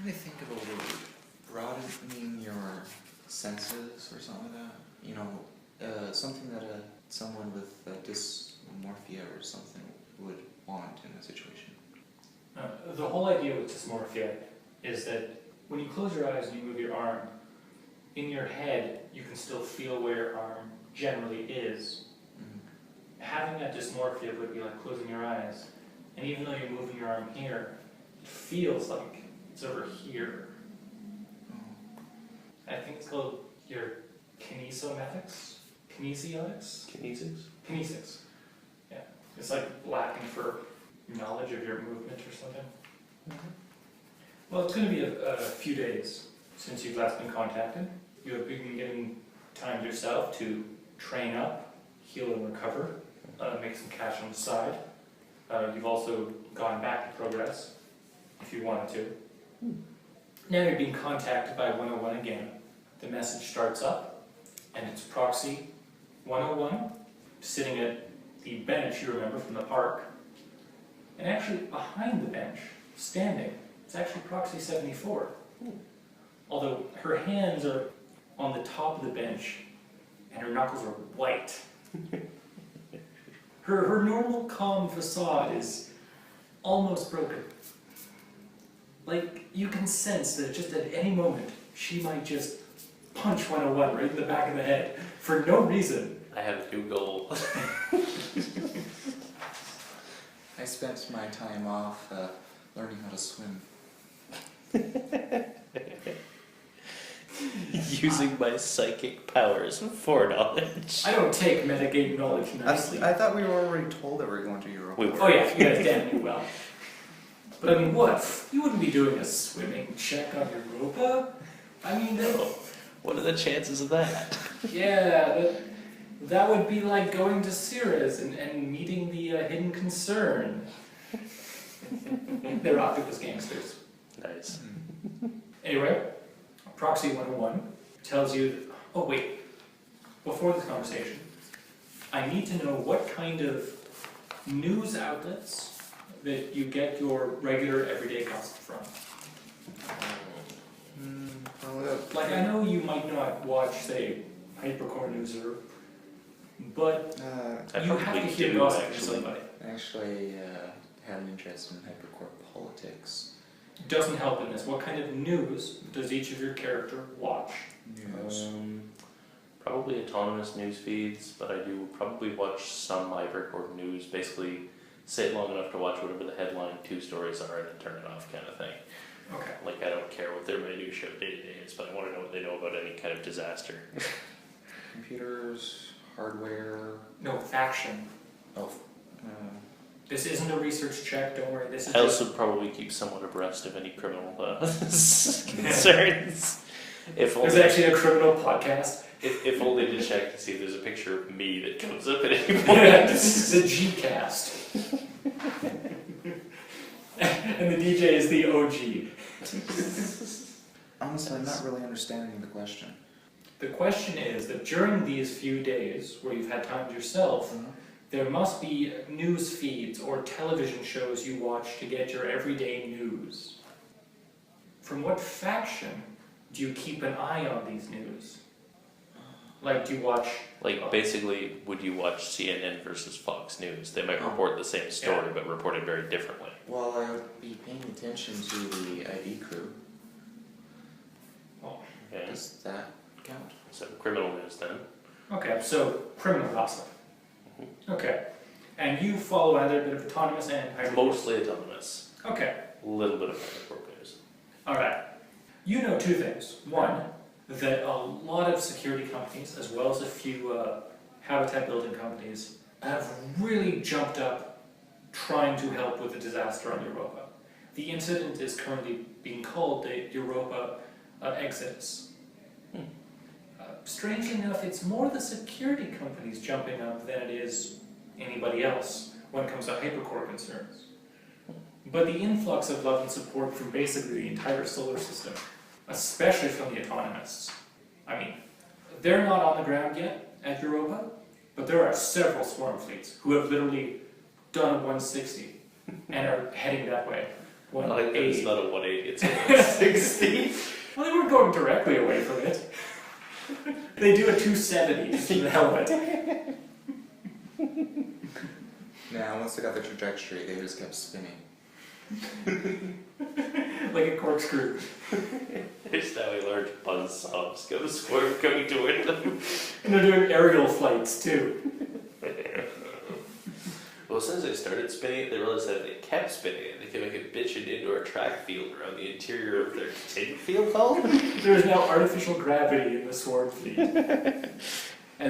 trying to think of a word. Broadening your senses or something like that. You know, something that someone with dysmorphia or something would want in a situation. The whole idea with dysmorphia is that when you close your eyes and you move your arm, in your head you can still feel where your arm generally is. Mm-hmm. Having that dysmorphia would be like closing your eyes, and even though you're moving your arm here, it feels like it's over here. I think it's called your kinesiotics? Kinesics. Yeah. It's like lacking for knowledge of your movement or something. Mm-hmm. Well, it's going to be a few days since you've last been contacted. You have been given time to yourself to train up, heal and recover, make some cash on the side. You've also gone back to progress, if you wanted to. Now you're being contacted by 101 again. The message starts up, and it's Proxy 101, sitting at the bench you remember from the park. And actually, behind the bench, standing, it's actually Proxy 74. Although her hands are on the top of the bench, and her knuckles are white. Her normal calm facade is almost broken. Like, you can sense that just at any moment, she might just punch 101 right in the back of the head, for no reason. I have a new goal. I spent my time off learning how to swim. Using my psychic powers for knowledge. I don't take metagame knowledge nicely. I thought we were already told that we were going to Europa. We were. Oh yeah, you guys damn knew well. But I mean, what? You wouldn't be doing a swimming check on Europa? I mean, What are the chances of that? yeah, that would be like going to Ceres and meeting the hidden concern. They're octopus gangsters. Nice. Anyway, Proxy 101 tells you that, oh wait, before this conversation, I need to know what kind of news outlets that you get your regular everyday gossip from. Like, I know you might not watch, say, Hypercore News, but you have to hear gossip from somebody. I actually had an interest in hypercore politics. Doesn't help in this. What kind of news does each of your character watch? News. Probably autonomous news feeds, but I do probably watch some Hypercore news. Basically, sit long enough to watch whatever the headline 2 stories are and then turn it off, kind of thing. Okay. Like, I don't care what their minutiae of day-to-day is, but I want to know what they know about any kind of disaster. Computers, hardware. No, faction. Oh. This isn't a research check, don't worry. This is I also probably keep somewhat abreast of any criminal concerns. There's actually a criminal podcast. If only to check to see if there's a picture of me that comes up at any point. The G-cast. And the DJ is the OG. Honestly, I'm not really understanding the question. The question is that during these few days where you've had time to yourself, there must be news feeds or television shows you watch to get your everyday news. From what faction do you keep an eye on these news? Like, do you watch... Like, basically, would you watch CNN versus Fox News? They might report the same story, but report it very differently. Well, I would be paying attention to the ID crew. Oh, Okay. Does that count? So, criminal news then. okay, so criminal gossip. Okay. And you follow either a bit of autonomous and hypercore? Mostly autonomous. Okay. A little bit of hypercore news. Alright. You know 2 things. One, that a lot of security companies, as well as a few habitat building companies, have really jumped up trying to help with the disaster on Europa. The incident is currently being called the Europa exodus. Strangely enough, it's more the security companies jumping up than it is anybody else when it comes to hypercore concerns. But the influx of love and support from basically the entire solar system, especially from the autonomists. I mean, they're not on the ground yet at Europa, but there are several swarm fleets who have literally done a 160 and are heading that way. One I like that it's eight. not a 180, it's a 160. Well, they weren't going directly away from it. They do a 270 just for the hell of it. Now, once they got the trajectory, they just kept spinning. Like a corkscrew. There's now a large buzzsaw just got a squirm coming toward them. And they're doing aerial flights too. Well, as soon as they started spinning, they realized that if they kept spinning it, they could make a bitchin' indoor track field around the interior of their tin field hall. There is now artificial gravity in the sword fleet. And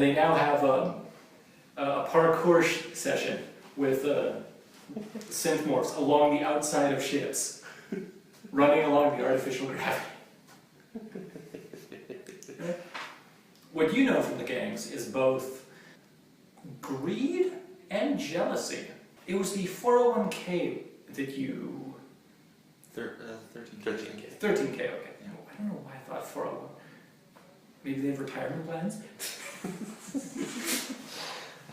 they now have a parkour session with synthmorphs along the outside of ships, running along the artificial gravity. What you know from the gangs is both greed and jealousy. It was the 401k that you... 13K. 13k, okay. I don't know why I thought 401. Maybe they have retirement plans?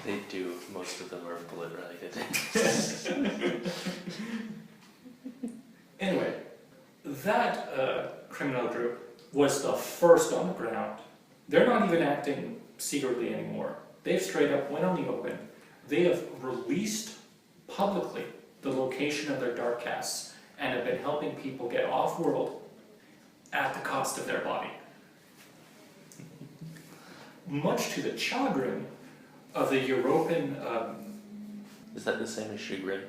They do. Most of them are blood-related. Anyway, that criminal group was the first on the ground. They're not even acting secretly anymore. They've straight up went on the open. They have released publicly the location of their dark casts and have been helping people get off-world at the cost of their body. Much to the chagrin of the European... Is that the same as chagrin?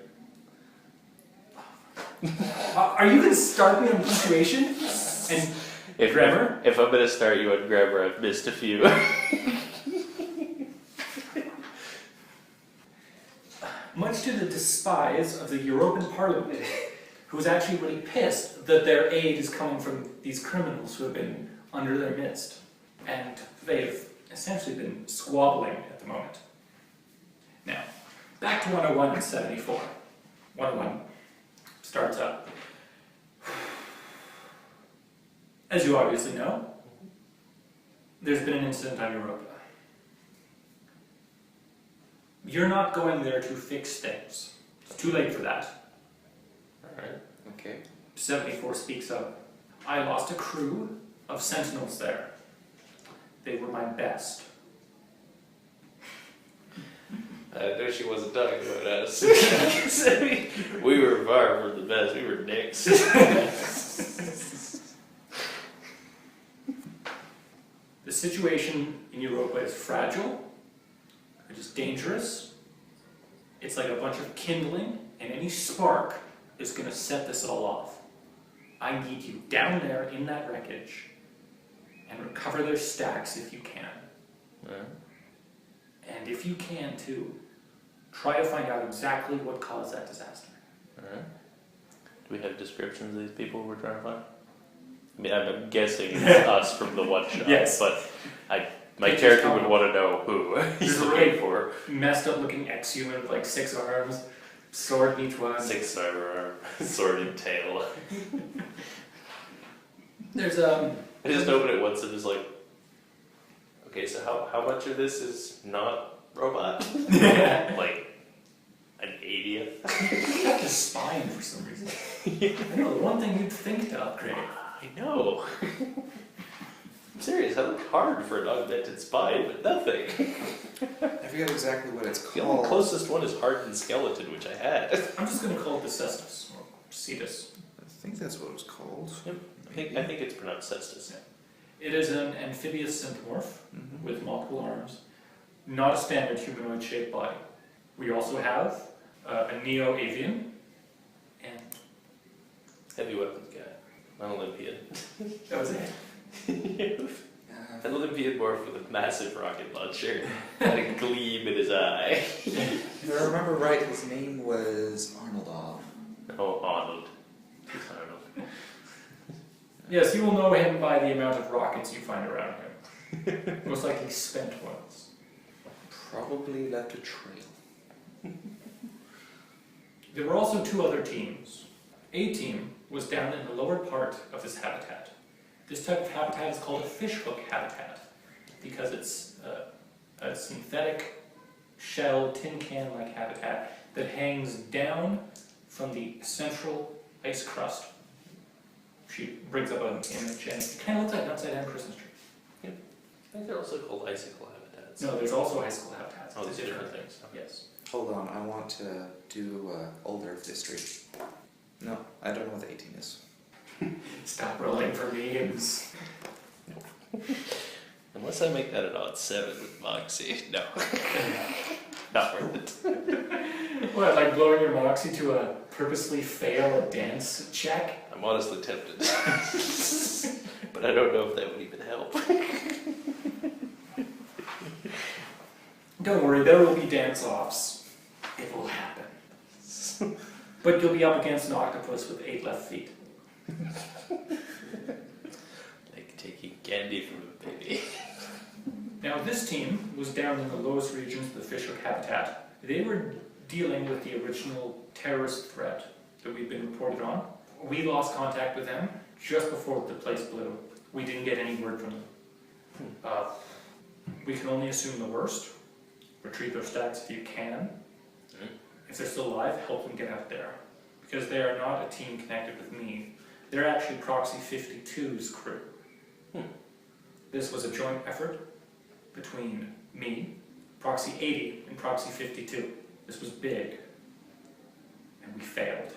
are you going to start me on punctuation and grammar? If I'm going to start you on grammar, I've missed a few. Much to the despise of the European Parliament, who is actually really pissed that their aid is coming from these criminals who have been under their midst. And they've essentially been squabbling at the moment. Now, back to 101 and 74. 101 starts up. As you obviously know, there's been an incident on Europa. You're not going there to fix things. It's too late for that. Alright. Okay. 74 speaks up. I lost a crew of sentinels there. They were my best. I know she wasn't talking about us. We were far from the best. We were dicks. The situation in Europa is fragile. It is dangerous. It's like a bunch of kindling, and any spark is going to set this all off. I need you down there in that wreckage and recover their stacks if you can. And if you can too, try to find out exactly what caused that disaster. Alright. Do we have descriptions of these people we're trying to find? I mean, I'm guessing it's us from the one shot, Yes. but my character would want to know who he's There's a looking really for. messed up looking ex-human with like 6 arms, sword in each one. 6 cyber arm, sword and tail. There's I just open it once and just like, okay, so how much of this is not robot? Like an 80th? got the spine for some reason. I know, the one thing you'd think to upgrade. I know. I'm serious, I look hard for an augmented spine, but nothing. I forget exactly what it's The only called. closest one is hardened skeleton, which I had. I'm just going to call it the cestus, or cetus. I think that's what it was called. Yep. I think it's pronounced cestus. It is an amphibious synthmorph Mm-hmm. with multiple arms, not a standard humanoid shaped body. We also have a neo-avian, and Heavy weapons guy. An Olympian. that was it. An Olympian morph with a massive rocket launcher and a gleam in his eye. If I remember right, his name was Arnoldov. Oh, Arnold. He's Arnold. Yes, you will know him by the amount of rockets you find around him. Most likely spent ones. Probably left a trail. There were also 2 other teams. A team was down in the lower part of this habitat. This type of habitat is called a fishhook habitat because it's a synthetic shell, tin can-like habitat that hangs down from the central ice crust. She brings up an image, and it kind of looks like an upside-down Christmas tree. I think they're also called icicle habitats. No, there's also icicle habitats. Oh, It's these are different things. Yes. Hold on, I want to do Old Earth history. No, I don't know what the 18 is. Stop rolling for memes. Unless I make that an odd 7 with Moxie. No. Not worth it. What, like blowing your moxie to a purposely fail a dance check? I'm honestly tempted. But I don't know if that would even help. Don't worry, there will be dance-offs. It will happen. But you'll be up against an octopus with 8 left feet. Like taking candy from a baby. Now this team was down in the lowest regions of the fish hook habitat. They were dealing with the original terrorist threat that we'd been reported on. We lost contact with them just before the place blew. We didn't get any word from them. We can only assume the worst. Retrieve their stacks if you can. If they're still alive, help them get out there. Because they are not a team connected with me. They're actually Proxy 52's crew. This was a joint effort between me, Proxy 80, and Proxy 52. This was big. And we failed.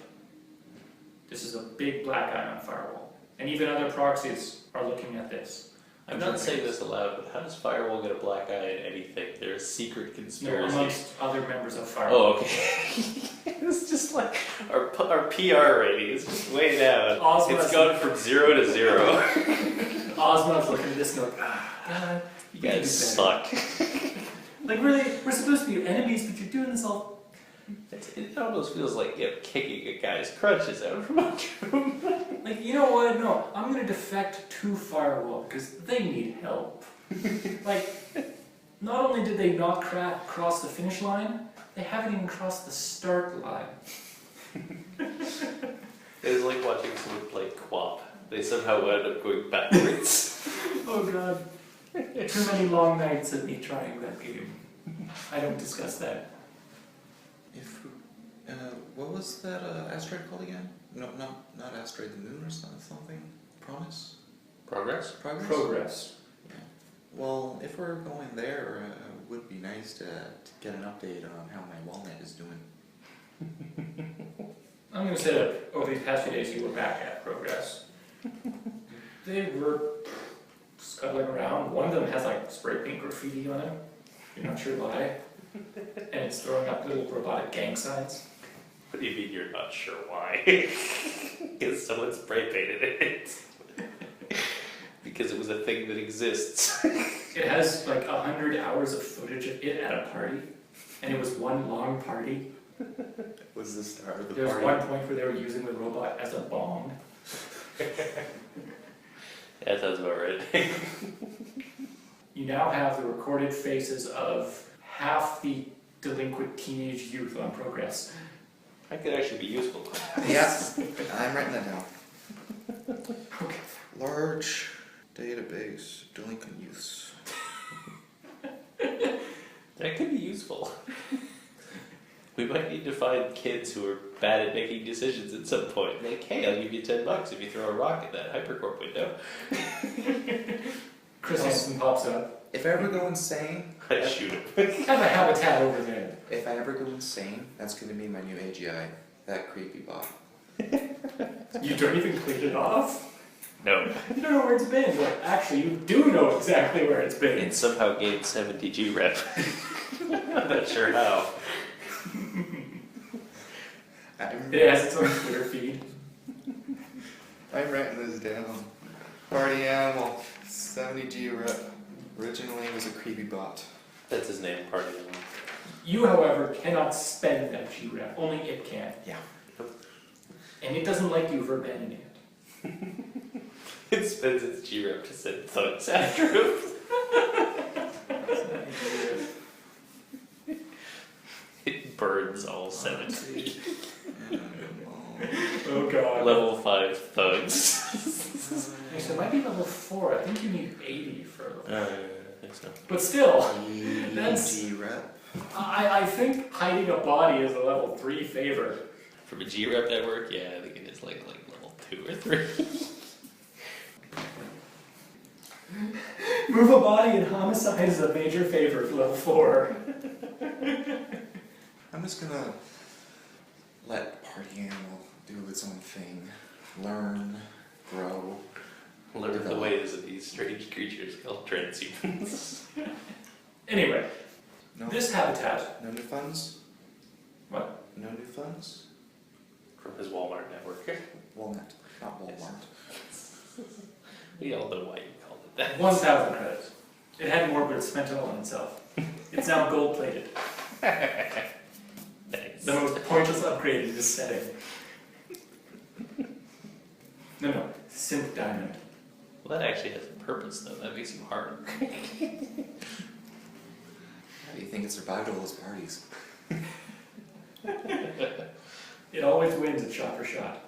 This is a big black eye on Firewall. And even other proxies are looking at this. I'm not saying this aloud, but how does Firewall get a black eye at anything? There's a secret No, conspiracy. amongst other members of Firewall. Oh, okay. It's just like our PR rating is just way down. It's gone from 0 to 0. Ozma's looking at this and like, God, You guys suck. Like really, we're supposed to be enemies, but you're doing this all. It almost feels like kicking a guy's crutches out from under him. Like, you know what? No, I'm gonna defect to Firewall because they need help. Like, not only did they not cross the finish line, they haven't even crossed the start line. It's like watching someone play Quap. They somehow wound up going backwards. Oh god. Too many long nights of me trying that game. I don't discuss that. If what was that asteroid called again? No, not asteroid, the moon or something. Promise? Progress? Progress. Yeah. Well, if we're going there, it would be nice to get an update on how my walnut is doing. I'm gonna say that over these past few days you were back at Progress. They were scuttling around. One of them has like spray paint graffiti on it. You're not sure why. And it's throwing up little robotic gang signs. What do you mean you're not sure why? Because someone spray painted it. Because it was a thing that exists. It has like 100 hours of footage of it at a party. And it was one long party. Was the start of the There was party? one point where they were using the robot as a bong. That sounds about right. You now have the recorded faces of half the delinquent teenage youth on Progress. That could actually be useful. Yes, I'm writing that down. Okay. Large database, delinquent youths. That could be useful. We might need to find kids who are bad at making decisions at some point. Like, hey, I'll give you $10 if you throw a rock at that hypercorp window. Chris Hansen pops up. If I ever go insane, I shoot him. Have a habitat over there. if I ever go insane, that's going to be my new AGI, that creepy bot. You don't even clean it off? No. You don't know where it's been. Well, actually, you do know exactly where it's been. It somehow gained 70G rep. I'm not sure how. It has its own Twitter feed. I'm writing this down. Party animal, 70G rep. Originally it was a creepy bot. That's his name, party animal. You, however, cannot spend that G-Rep. Only it can. Yeah. And it doesn't like you for abandoning it. It spends its G rep to send thugs after him. It burns all 70. Oh god. Level 5 thugs. Actually, it might be level 4. I think you need 80 for level 4. I think so. But still, that's... G rep. I think hiding a body is a level 3 favor. From a G-Rep network, yeah, I think it is like level 2 or 3. Move a body and homicide is a major favor for level 4. I'm just gonna let party animal do its own thing. Learn, grow. Learn the develop. ways of these strange creatures called transhumans. Anyway, No, this habitat. no new funds? What? No new funds? From his Walmart network. Walnut, not Walmart. We all know why you called it that. 1,000 credits. It had more, but it spent it all on itself. It's now gold plated. Thanks. The most pointless upgrade in this setting. No, synth diamond. Well, that actually has a purpose, though. That makes you harder. How do you think it survived all those parties? It always wins at shot for shot.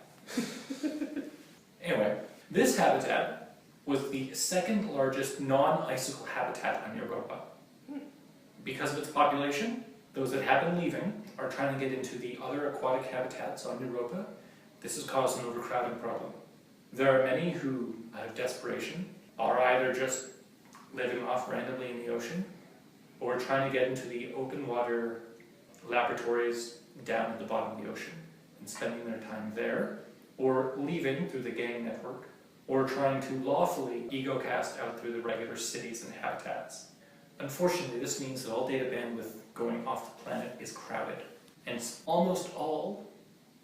Anyway, this habitat was the second largest non-icicle habitat on Europa. Because of its population, those that have been leaving are trying to get into the other aquatic habitats on Europa. This has caused an overcrowding problem. There are many who, out of desperation, are either just living off randomly in the ocean, or trying to get into the open water laboratories down at the bottom of the ocean and spending their time there, or leaving through the gang network, or trying to lawfully ego-cast out through the regular cities and habitats. Unfortunately, this means that all data bandwidth going off the planet is crowded, and almost all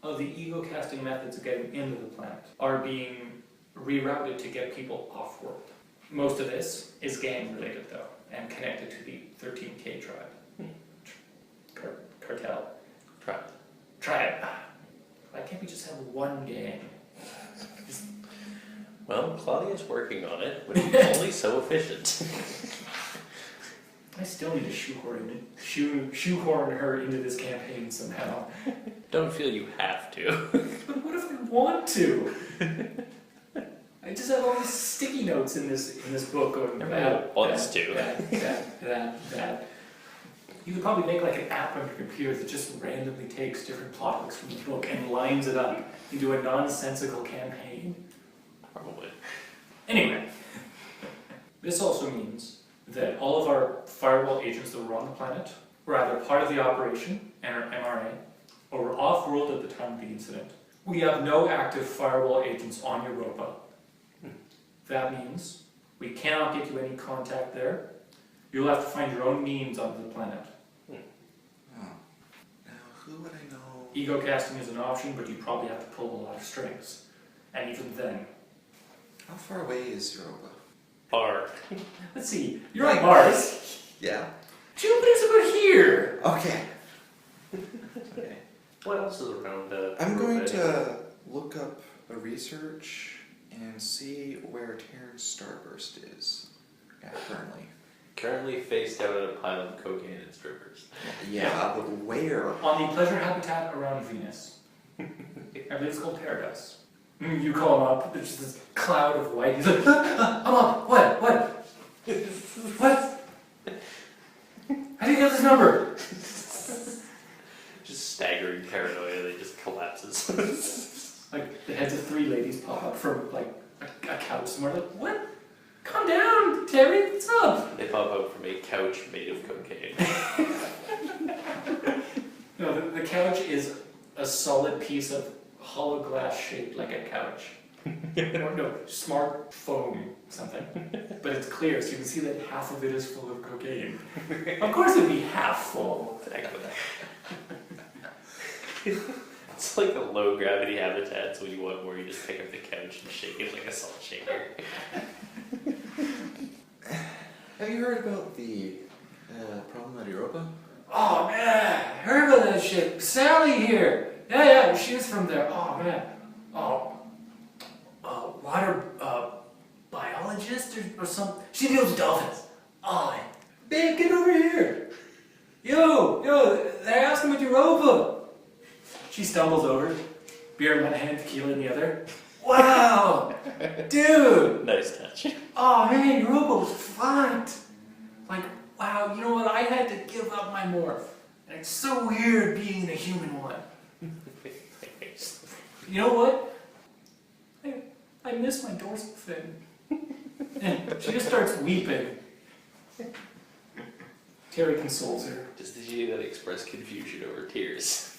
of the ego-casting methods of getting into the planet are being rerouted to get people off-world. Most of this is gang-related, though, and connected to the 13K tribe. Cartel. Triad. Why can't we just have one gang? Well, Claudia's working on it, but he's only so efficient. I still need to shoehorn her into this campaign somehow. Don't feel you have to. But what if I want to? I just have all these sticky notes in this book going Everyone wants to. that. You could probably make like an app on your computer that just randomly takes different plot hooks from the book and lines it up into a nonsensical campaign. Probably. Anyway, this also means that all of our firewall agents that were on the planet were either part of the operation and our MRA, or were off-world at the time of the incident. We have no active firewall agents on Europa. That means we cannot get you any contact there. You'll have to find your own means onto the planet. Oh. Now, who would I know? Ego casting is an option, but you probably have to pull a lot of strings. And even then. How far away is Europa? Far. Let's see, you're on Mars. Yeah. Jupiter's about here. Okay. Okay. What else is around? I'm going to look up a research and see where Terran Starburst is currently. Currently faced out at a pile of cocaine and strippers. Yeah, but where? On the pleasure habitat around Venus. I believe it's called Paradise. You call him up, there's just this cloud of white. He's like, I'm up, what? What? How do you get this number? Just staggering paranoia, they just collapses. Like, the heads of 3 ladies pop up from, like, a couch somewhere. Like, what? Calm down, Terry, what's up? They pop out from a couch made of cocaine. No, the couch is a solid piece of hollow glass shaped like a couch. Or no, smart foam something. But it's clear, so you can see that half of it is full of cocaine. Of course it'd be half full. Exactly. It's like the low gravity habitats when you want more, you just pick up the couch and shake it like a salt shaker. Have you heard about the problem at Europa? Oh man, I heard about that shit. Sally here. Yeah, she was from there. Oh man. Oh, water biologist or something. She deals with dolphins. Oh, babe, get over here. Yo, they're asking about Europa. She stumbles over, beer in one hand, tequila in the other. Wow, dude. Nice touch. Oh man, Europa was fun. Like, wow, you know what? I had to give up my morph. And it's so weird being a human one. You know what? I miss my dorsal fin. And she just starts weeping. Terry consoles her. Just the G that express confusion over tears.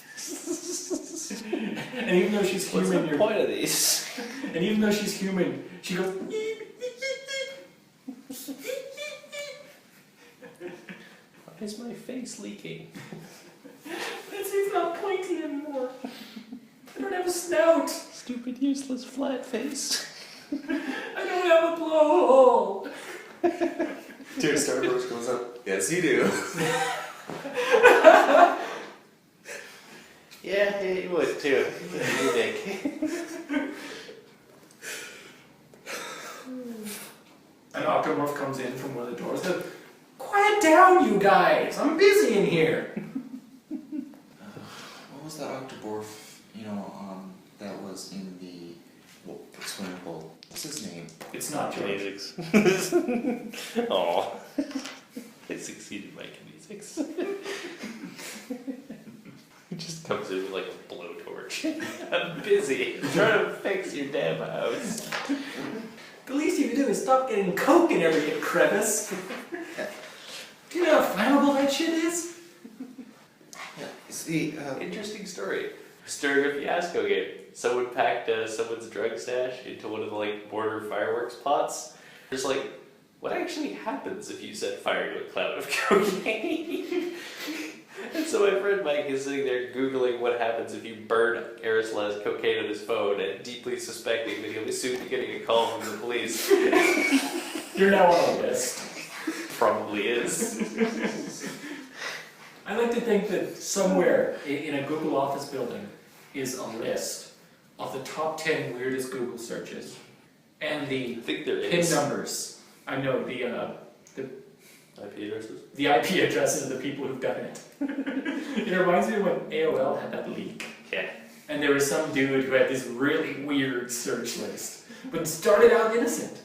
And even though she's What's human, the point of these? And even though she's human, she goes. Why is my face leaking? It's not pointy anymore. I don't have a snout. Stupid, useless, flat face. I don't have a blowhole. Terran Starburst goes up. Yes, you do. Yeah, you would too. You think? An octomorph comes in from one of the doors. Goes, quiet down, you guys. I'm busy in here. What was that octoborf, that was in the swimming pool? What's his name? It's not George. Kinesics. Aw. I succeeded my kinesics. He just comes in with like a blowtorch. I'm busy. I'm trying to fix your damn house. The least you can do is stop getting coke in every crevice. Do you know how flammable that shit is? Yeah, see, Interesting story. Story of a fiasco game. Someone packed someone's drug stash into one of the like border fireworks plots. There's like, what actually happens if you set fire to a cloud of cocaine? And so my friend Mike is sitting there Googling what happens if you burn aerosolized cocaine on his phone and deeply suspecting that he'll be soon be getting a call from the police. You're now on the list. Probably is. I like to think that somewhere in a Google office building is a list of the top 10 weirdest Google searches and the I think there PIN is. numbers. I know the IP addresses? the IP addresses of the people who've done it. It reminds me of when AOL had that leak. Yeah. And there was some dude who had this really weird search list, but it started out innocent.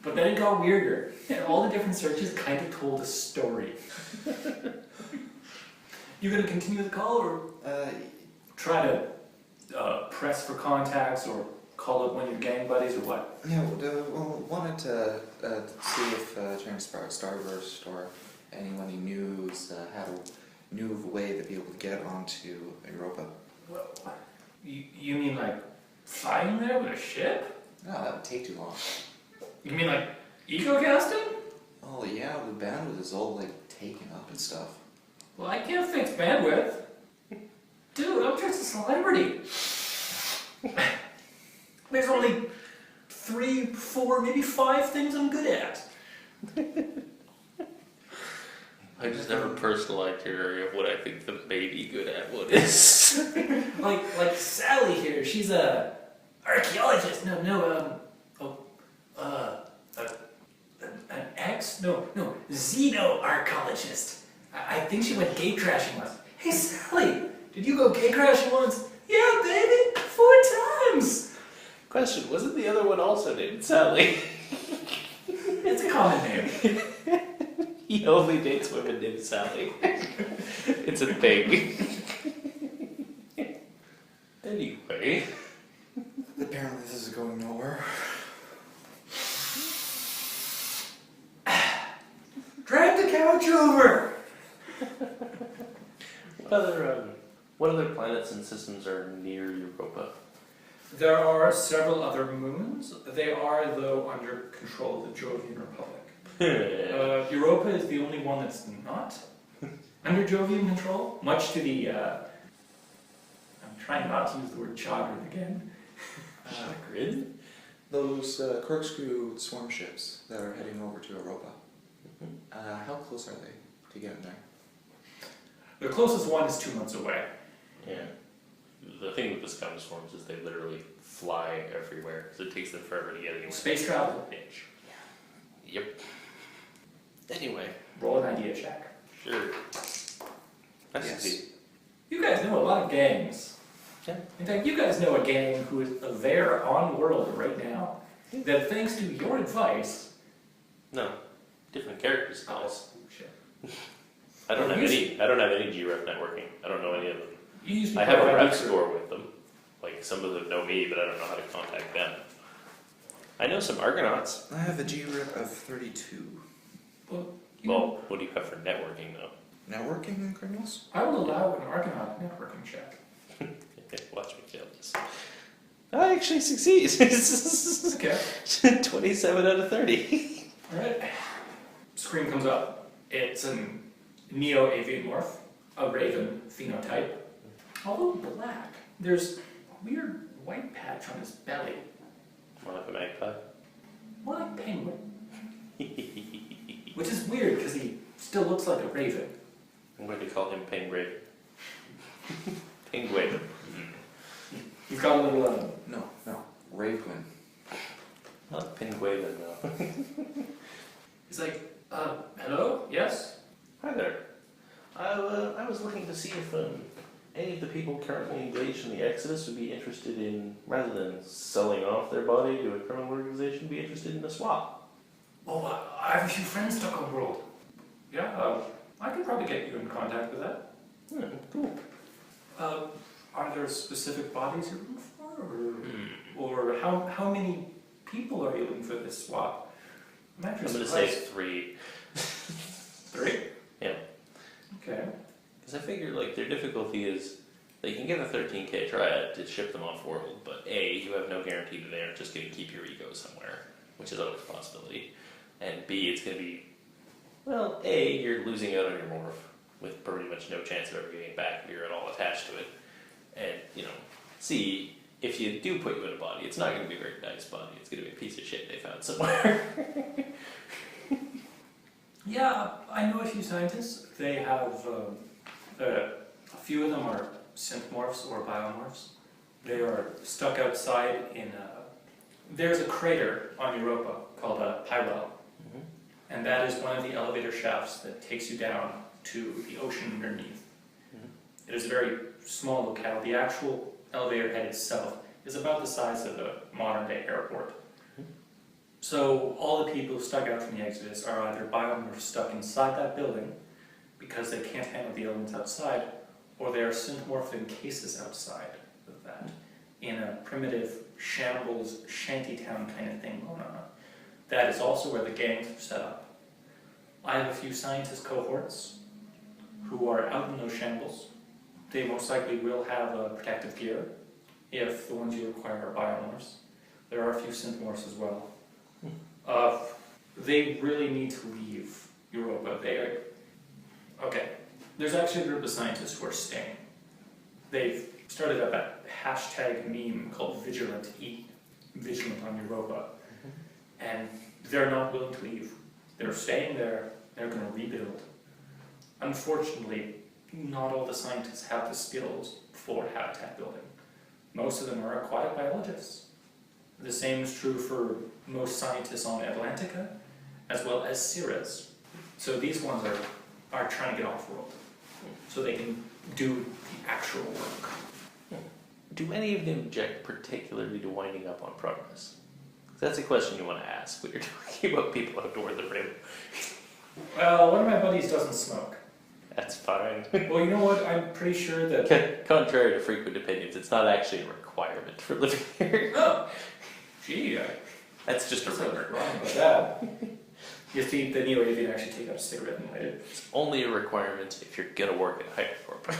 But then it got weirder, and all the different searches kind of told a story. You gonna continue the call, or try to press for contacts, or call up one of your gang buddies, or what? yeah, wanted to see if Terran Starburst or anyone he knew knew of a way to be able to get onto Europa. Well, you mean like flying there with a ship? No, that would take too long. You mean like eco-casting? Oh yeah, the bandwidth is all like taken up and stuff. Well, I can't fix bandwidth. Dude, I'm just a celebrity. There's only 3, 4, maybe 5 things I'm good at. I just have a personal itinerary of what I think the maybe good at one is. like Sally here, she's a archaeologist. An ex? No, xeno-archaeologist. I think she went gate crashing once. Hey Sally, did you go gate crashing once? Yeah, baby, 4 times. Question, wasn't the other one also named Sally? It's a common name. He only dates women named Sally. It's a thing. Anyway. Apparently this is going nowhere. Drag the couch over. What other planets and systems are near Europa? There are several other moons. They are, though, under control of the Jovian Republic. Europa is the only one that's not under Jovian control, much to the, I'm trying not to use the word chagrin again. Grid? Those corkscrew swarm ships that are heading over to Europa. How close are they to getting there? The closest one is 2 months away. Yeah. The thing with the scum swarms is they literally fly everywhere, so it takes them forever to get anywhere. Space travel. Bitch. Yep. Anyway. Roll an idea check. Sure. I Yes. see. You guys know a lot of gangs. Yeah. In fact, you guys know a gang who is there on world right now. That thanks to your advice. No. Different characters, guys. Oh, shit. I don't have any GREF networking. I don't know any of them. You used to I be have a quite rep good. score with them. Like, some of them know me, but I don't know how to contact them. I know some Argonauts. I have a G-RIP of 32. Well, what do you have for networking, though? Networking and criminals? I will allow an Argonaut networking check. Watch me fail this. I actually succeed. Okay. 27 out of 30. Alright. Screen comes up. It's a neo-avian morph, a raven phenotype. Although black, there's a weird white patch on his belly. More like a magpie. More like penguin. Which is weird because he still looks like a raven. I'm going to call him Penguin. Penguin. He's got a little, No, Raven. I like Penguin though. he's like, hello? Yes? Hi there. I was looking to see if any of the people currently engaged in the Exodus would be interested in, rather than selling off their body to a criminal organization, be interested in a swap. Oh, I have a few friends stuck on world. Yeah, I could probably get you in contact with that. Cool. Are there specific bodies you're looking for? Or how many people are you looking for this swap? I'm going to say 3. 3? Yeah. Okay. Because I figure, like, their difficulty is they can get a 13k triad to ship them off world, but A, you have no guarantee that they aren't just going to keep your ego somewhere, which is always a possibility. And B, it's going to be, well, A, you're losing out on your morph with pretty much no chance of ever getting it back if you're at all attached to it. And, C, if you do put you in a body, it's not going to be a very nice body. It's going to be a piece of shit they found somewhere. Yeah, I know a few scientists. They have, a few of them are synthmorphs or biomorphs. They are stuck outside in there's a crater on Europa called Pwyll. And that is one of the elevator shafts that takes you down to the ocean underneath. It is a very small locale. The actual elevator head itself is about the size of a modern-day airport. So all the people stuck out from the Exodus are either biomorphs stuck inside that building because they can't handle the elements outside, or they are synthmorphed in cases outside of that, in a primitive shambles shantytown kind of thing going on. That is also where the gangs are set up. I have a few scientist cohorts who are out in those shambles. They most likely will have protective gear if the ones you require are biomorphs. There are a few synthmorphs as well. They really need to leave Europa. Okay, there's actually a group of scientists who are staying. They've started up a hashtag meme called Vigilant on Europa. And they're not willing to leave. They're staying there, they're going to rebuild. Unfortunately, not all the scientists have the skills for habitat building. Most of them are aquatic biologists. The same is true for most scientists on Atlantica, as well as Cirrus. So these ones are trying to get off-world, so they can do the actual work. Do any of them object particularly to winding up on progress? That's a question you want to ask when you're talking about people outdoor the rim. Well, one of my buddies doesn't smoke. That's fine. Well, you know what? I'm pretty sure that... Contrary to frequent opinions, it's not actually a requirement for living here. Oh! Gee, that's just a there's rumor. nothing wrong with that. You think the neo-avian actually take out a cigarette and light it? It's only a requirement if you're going to work at Hypercorp.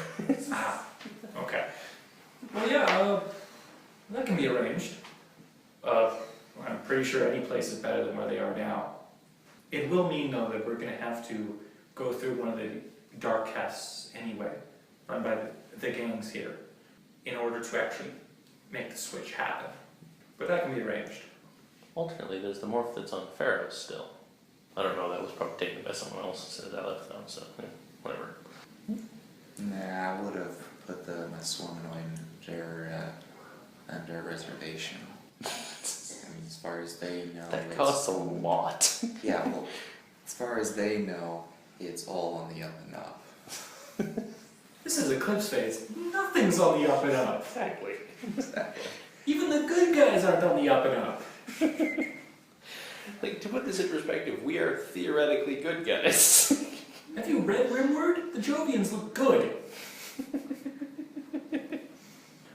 Okay. Well, yeah, that can be arranged. I'm pretty sure any place is better than where they are now. It will mean, though, that we're going to have to go through one of the dark casts anyway, run by the gangs here, in order to actually make the switch happen. But that can be arranged. Alternately, there's the morph that's on Pharaohs still. I don't know, that was probably taken by someone else since I left though, so whatever. Nah, I would have put the Swomanoid under reservation. I mean, as far as they know... That costs a lot. Yeah, well, as far as they know, it's all on the up and up. This is Eclipse Phase. Nothing's on the up and up. Exactly. Even the good guys aren't on the up and up. Like, to put this in perspective, we are theoretically good guys. Have you read Rimward? The Jovians look good.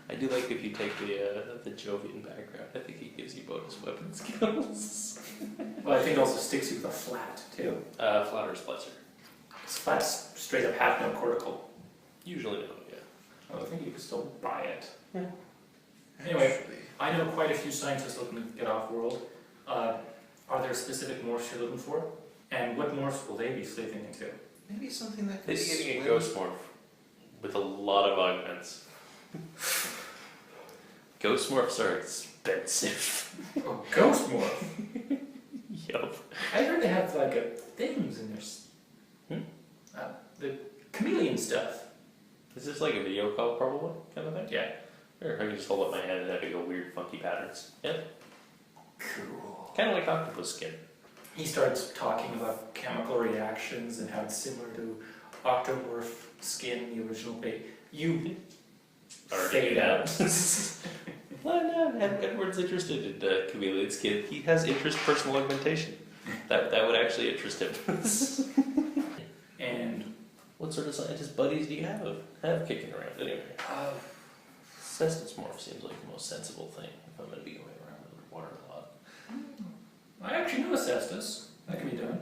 I do like if you take the Jovian background. I think he gives you bonus weapon skills. Well, I think it also sticks you with a flat, too. Flatter's lesser. Because flat's straight up half no cortical. Usually no, yeah. Oh, I think you could still buy it. Yeah. Anyway, Actually, I know quite a few scientists looking to get off-world. Are there specific morphs you're looking for? And what morphs will they be sleeping into? maybe something that They're can getting a swim. ghost morph with a lot of augments. Ghost morphs are expensive. Oh, ghost morph? Yup. I heard they have like things in their... the chameleon stuff. Is this like a video call, probably, kind of thing? Yeah. Or I can just hold up my hand and have it go weird, funky patterns. Yeah. Cool. Kind of like octopus skin. He starts talking about chemical reactions and how it's similar to octomorph skin, the original bait. You fade out. Well, no, Edward's interested in chameleon skin. He has interest personal augmentation. That would actually interest him. And What sort of scientist buddies do you have kicking around anyway? Cestus morph seems like the most sensible thing if I'm going to be going around in the water a lot. I actually know a cestus. That can be done.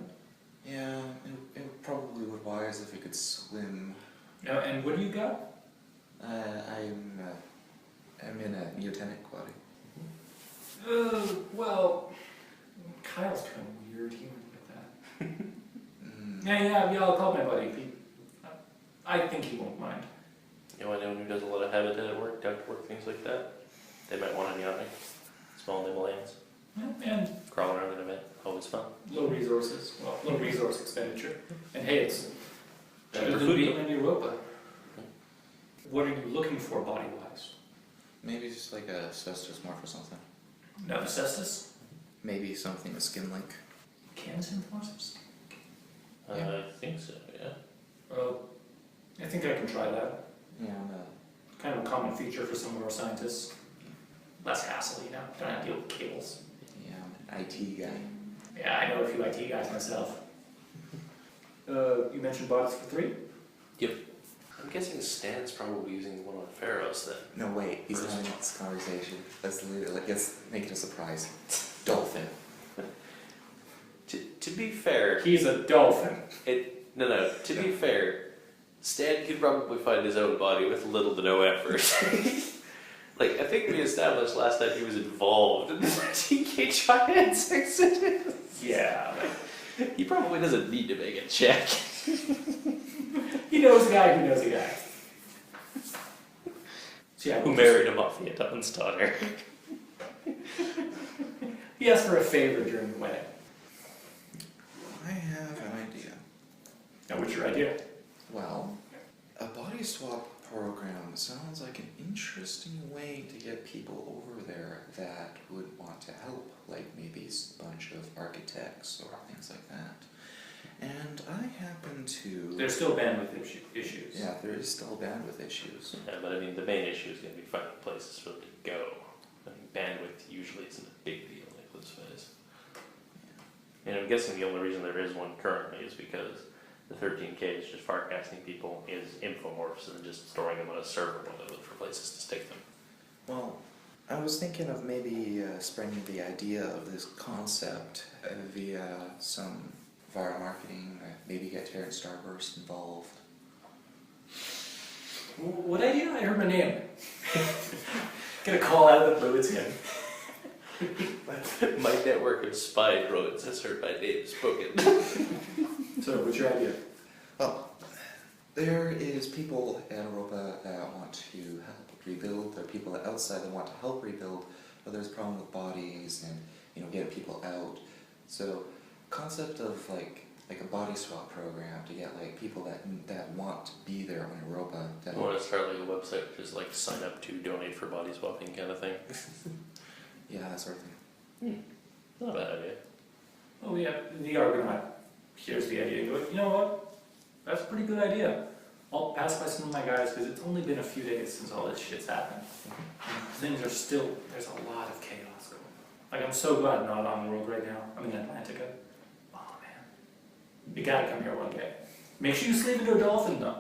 Yeah, it probably would wise if it could swim. Now, and what do you got? I'm in a neotenic body. Well, Kyle's kind of weird. He wouldn't get that. Mm. Yeah, I'll call my buddy. I think he won't mind. You know anyone who does a lot of habitat work, duct work, things like that? They might want a neonic. Small nimble hands. And Crawl around in a bit. Always fun. low resources. Well, low resource expenditure. And hey, it's better Cheaper than food, being in Europa. What are you looking for body-wise? Maybe just like a cestus morph or something. Another cestus? Maybe something with skin link. Can synthmorphs? Yeah. I think so, yeah. Well, I think I can try that. Yeah, Kind of a common feature for some of our scientists. Less hassle, you know. Don't have to deal with cables. I'm an IT guy. Yeah, I know a few IT guys myself. You mentioned bodies for 3? I'm guessing Stan's probably using the one on Pharaohs then. No, wait, he's not in this conversation. Let's make it a surprise. Dolphin. To be fair, He's a dolphin. No, to be fair, Stan could probably find his own body with little to no effort. Like, I think we established last time he was involved in the TK Giants accident. Yeah. He probably doesn't need to make a check. He knows a guy who knows a guy. So yeah, Who married a Mafia Don's daughter. He asked for a favor during the wedding. I have an idea. Now, what's your idea? Well, a body swap program sounds like an interesting way to get people over there that would want to help, like maybe a bunch of architects or things like that. And I happen to... There's still bandwidth issues. Yeah, there is still bandwidth issues. Yeah, but I mean, the main issue is going to be finding places for them to go. I mean, bandwidth usually isn't a big deal in Eclipse Phase. And I'm guessing the only reason there is one currently is because the 13K is just farcasting people is infomorphs and just storing them on a server while they look for places to stick them. Well, I was thinking of maybe spreading the idea of this concept via some viral marketing, maybe get Terran Starburst involved. What idea? I heard my name. Gonna call out of the blue, it's him. My network of spy droids has heard my name spoken. So, what's your idea? Well, there is people in Europa that want to help rebuild. There are people outside that want to help rebuild, but there's a problem with bodies and getting people out. So, concept of like a body swap program to get like people that want to be there on Europa. That I want to start like a website, just like sign up to donate for body swapping kind of thing. yeah, that sort of thing. Not a bad idea. Oh yeah, the Argonaut. Here's the idea. You know what? That's a pretty good idea. I'll pass by some of my guys because it's only been a few days since all this shit's happened. Things are still, there's a lot of chaos going on. Like, I'm so glad I'm not on the world right now. I'm in Atlantica. Oh man. You gotta come here one day. Make sure you sleep into a dolphin though.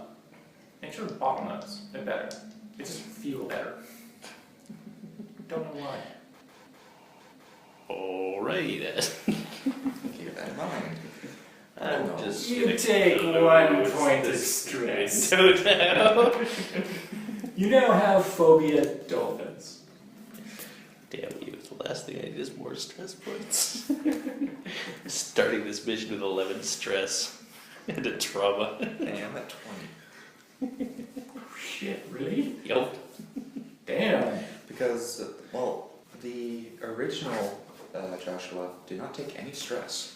Make sure the bottlenecks are better. They just feel better. Don't know why. Alrighty then. Keep that in mind. I'm No. just You gonna take close 1 point of this stress. window now. You now have phobia dolphins. Damn you, the last thing I need is more stress points. Starting this mission with 11 stress and a trauma. Hey, I'm at 20. Shit, really? Yup. Damn. Because, well, the original Joshua did not take any stress.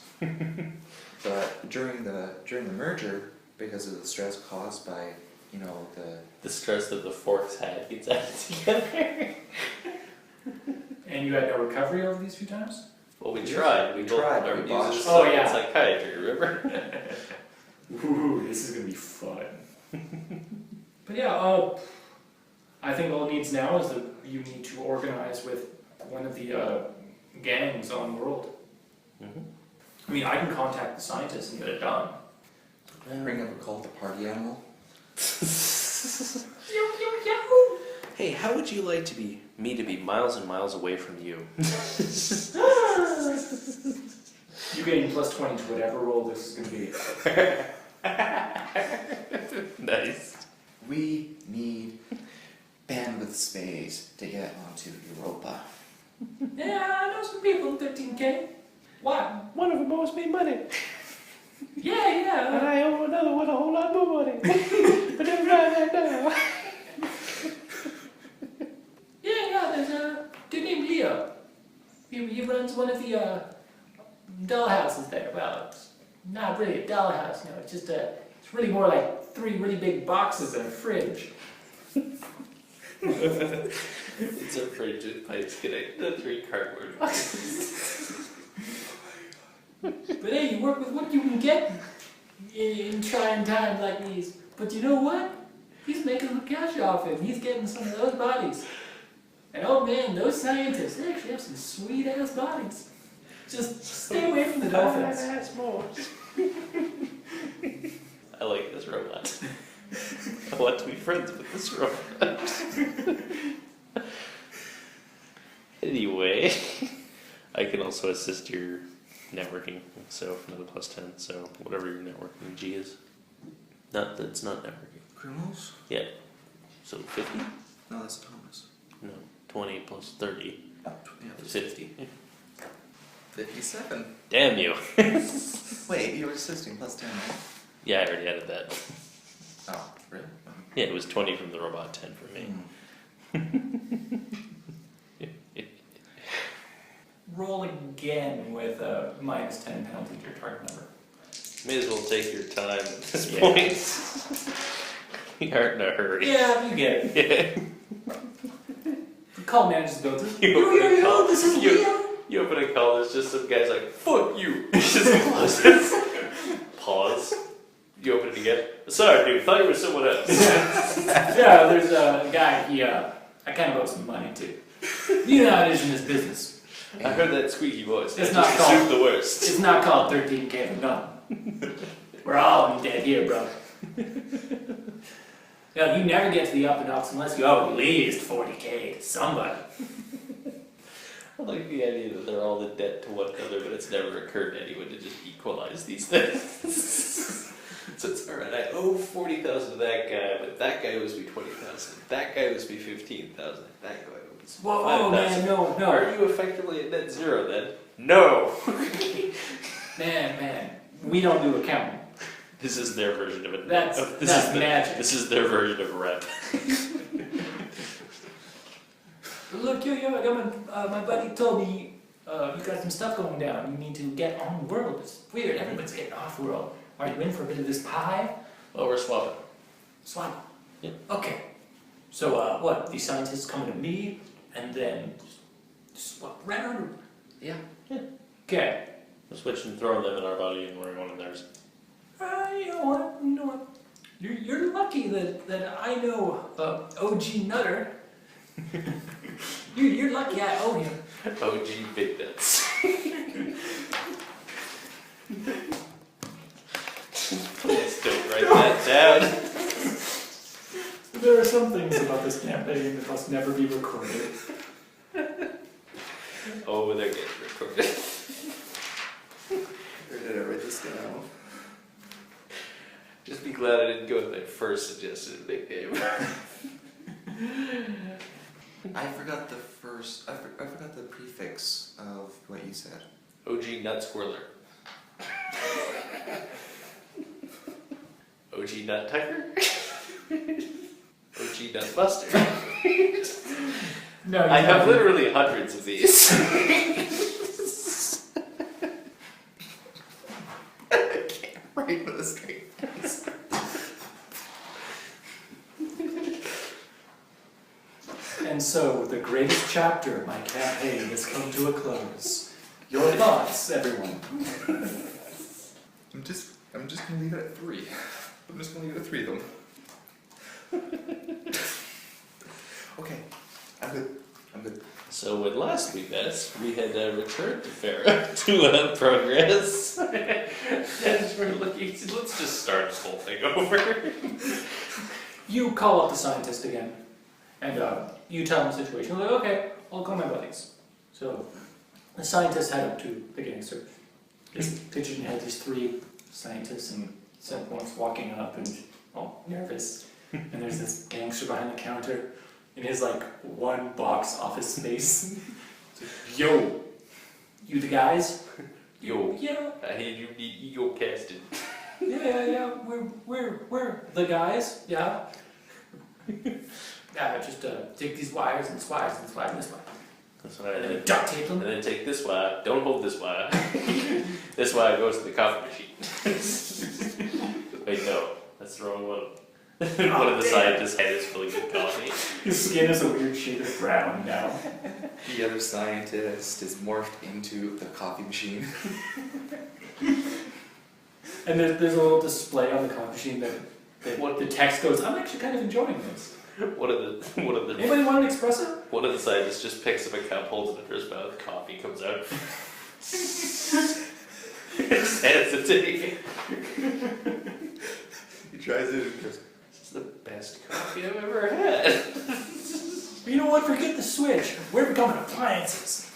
But during the merger, because of the stress caused by, you know, The stress that the forks had gets added together. And you had no recovery over these few times? Well, we tried. We tried, Our we users botched. Oh, suck yeah. at psychiatry, remember? Ooh, this is gonna be fun. But yeah, I think all it needs now is that you need to organize with one of the gangs on World. Mm-hmm. I mean, I can contact the scientists and get it done. bring up a cult, the party animal. Hey, how would you like to be miles and miles away from you? You getting plus 20 to whatever role this is gonna be. Nice. We need bandwidth space to get onto Europa. Yeah, I know some people in 13K. Why? One of them owes me money, Yeah. and I owe another one a whole lot more money. But never mind that now. Yeah, there's a dude named Leo. He runs one of the doll houses there. Well, it's not really a doll house, no. It's just it's really more like 3 really big boxes and a fridge. It's a fridge with pipes connected to 3 cardboard boxes. But hey, you work with what you can get in trying times like these. But you know what? He's making some cash off it. He's getting some of those bodies. And oh man, those scientists, they actually have some sweet ass bodies. Just stay away from the dolphins. I like this robot. I want to be friends with this robot. Anyway, I can also assist your networking, so another plus 10, so whatever your networking G is. That's not networking. Criminals? Yeah. So 50? No, that's Thomas. No. 20 plus 30 Oh, is 50. 57. Damn you. Wait, you were assisting plus 10, right? Yeah, I already added that. Oh, really? Yeah, it was 20 from the robot, 10 from me. Roll again with a minus 10 penalty to your target number. May as well take your time at this Yeah. point. We aren't in a hurry. Yeah, you get it. Yeah. The call manages to go through. You open a call, This is you- Leo. You open a call, there's just some guy's like, fuck you. Just closes. Pause. You open it again. Sorry, dude, thought you were someone else. Yeah, there's a guy, I kind of owe some money to. You know how it is in this business. I heard that squeaky voice. It's I not just called- assumed the worst. It's not called 13K for nothing. We're all in debt here, brother. Yeah, you never get to the up and ups unless you owe at least 40K to somebody. I like the idea that they're all in debt to one another, but it's never occurred to anyone to just equalize these things. So it's alright, I owe 40,000 to that guy, but that guy owes me 20,000. That guy owes me 15,000. That guy owes me Whoa, 5,000. man, no. Are you effectively at net zero then? No! Man, we don't do accounting. This is their version of it. That's magic. This is their version of rep. Look, I got my buddy told me you got some stuff going down. You need to get on world. It's weird. Everybody's getting off world. Are you in for a bit of this pie? Well, we're swapping. Swap. Yep. Okay. So what? These scientists coming to me and then just swap around? Yeah. Okay. We're switching, throwing them in our body and wearing one in theirs. You know what? You're lucky that I know OG Nutter. You're lucky I owe him. OG Big Nuts. Please don't write that down. There are some things about this campaign that must never be recorded. didn't go with my first suggested nickname. I forgot the first. I forgot the prefix of what you said. OG Nut Squirrler. OG Nut Tucker. OG Nut Buster. No, I have literally hundreds of these. I can't write with a straight face. And so, the greatest chapter of my campaign has come to a close. Your thoughts, everyone? I'm just gonna leave it at 3. I'm just gonna leave it at 3 though. Okay, I'm good. So when last we met, we had returned to Farah to progress. As we're looking, let's just start this whole thing over. You call up the scientist again, and you tell him the situation. Like, okay, I'll call my buddies. So the scientists head up to the gangster. Just picture in your head these 3 scientists, and one's walking up and all nervous, and there's this gangster behind the counter in his like 1 box office space. It's like, yo, you the guys? Yo, Yeah. I hear you need ego casted. Yeah. We're the guys. Yeah. Yeah, just take these wires and wires and wires and this wire. That's what I And did. then duct tape them. And then take this wire. Don't hold this wire. This wire goes to the coffee machine. Wait, no, that's the wrong one. One of the scientists' head is filling with coffee. His skin is a weird shade of brown now. The other scientist is morphed into the coffee machine. And there's a little display on the coffee machine that what the text goes, I'm actually kind of enjoying this. One of the Anybody want an espresso? One of the scientists just picks up a cup, holds it in his mouth, coffee comes out. Just hands it to me. He tries it and goes, This is the best coffee I've ever had. You know what? Forget the switch. We're becoming appliances.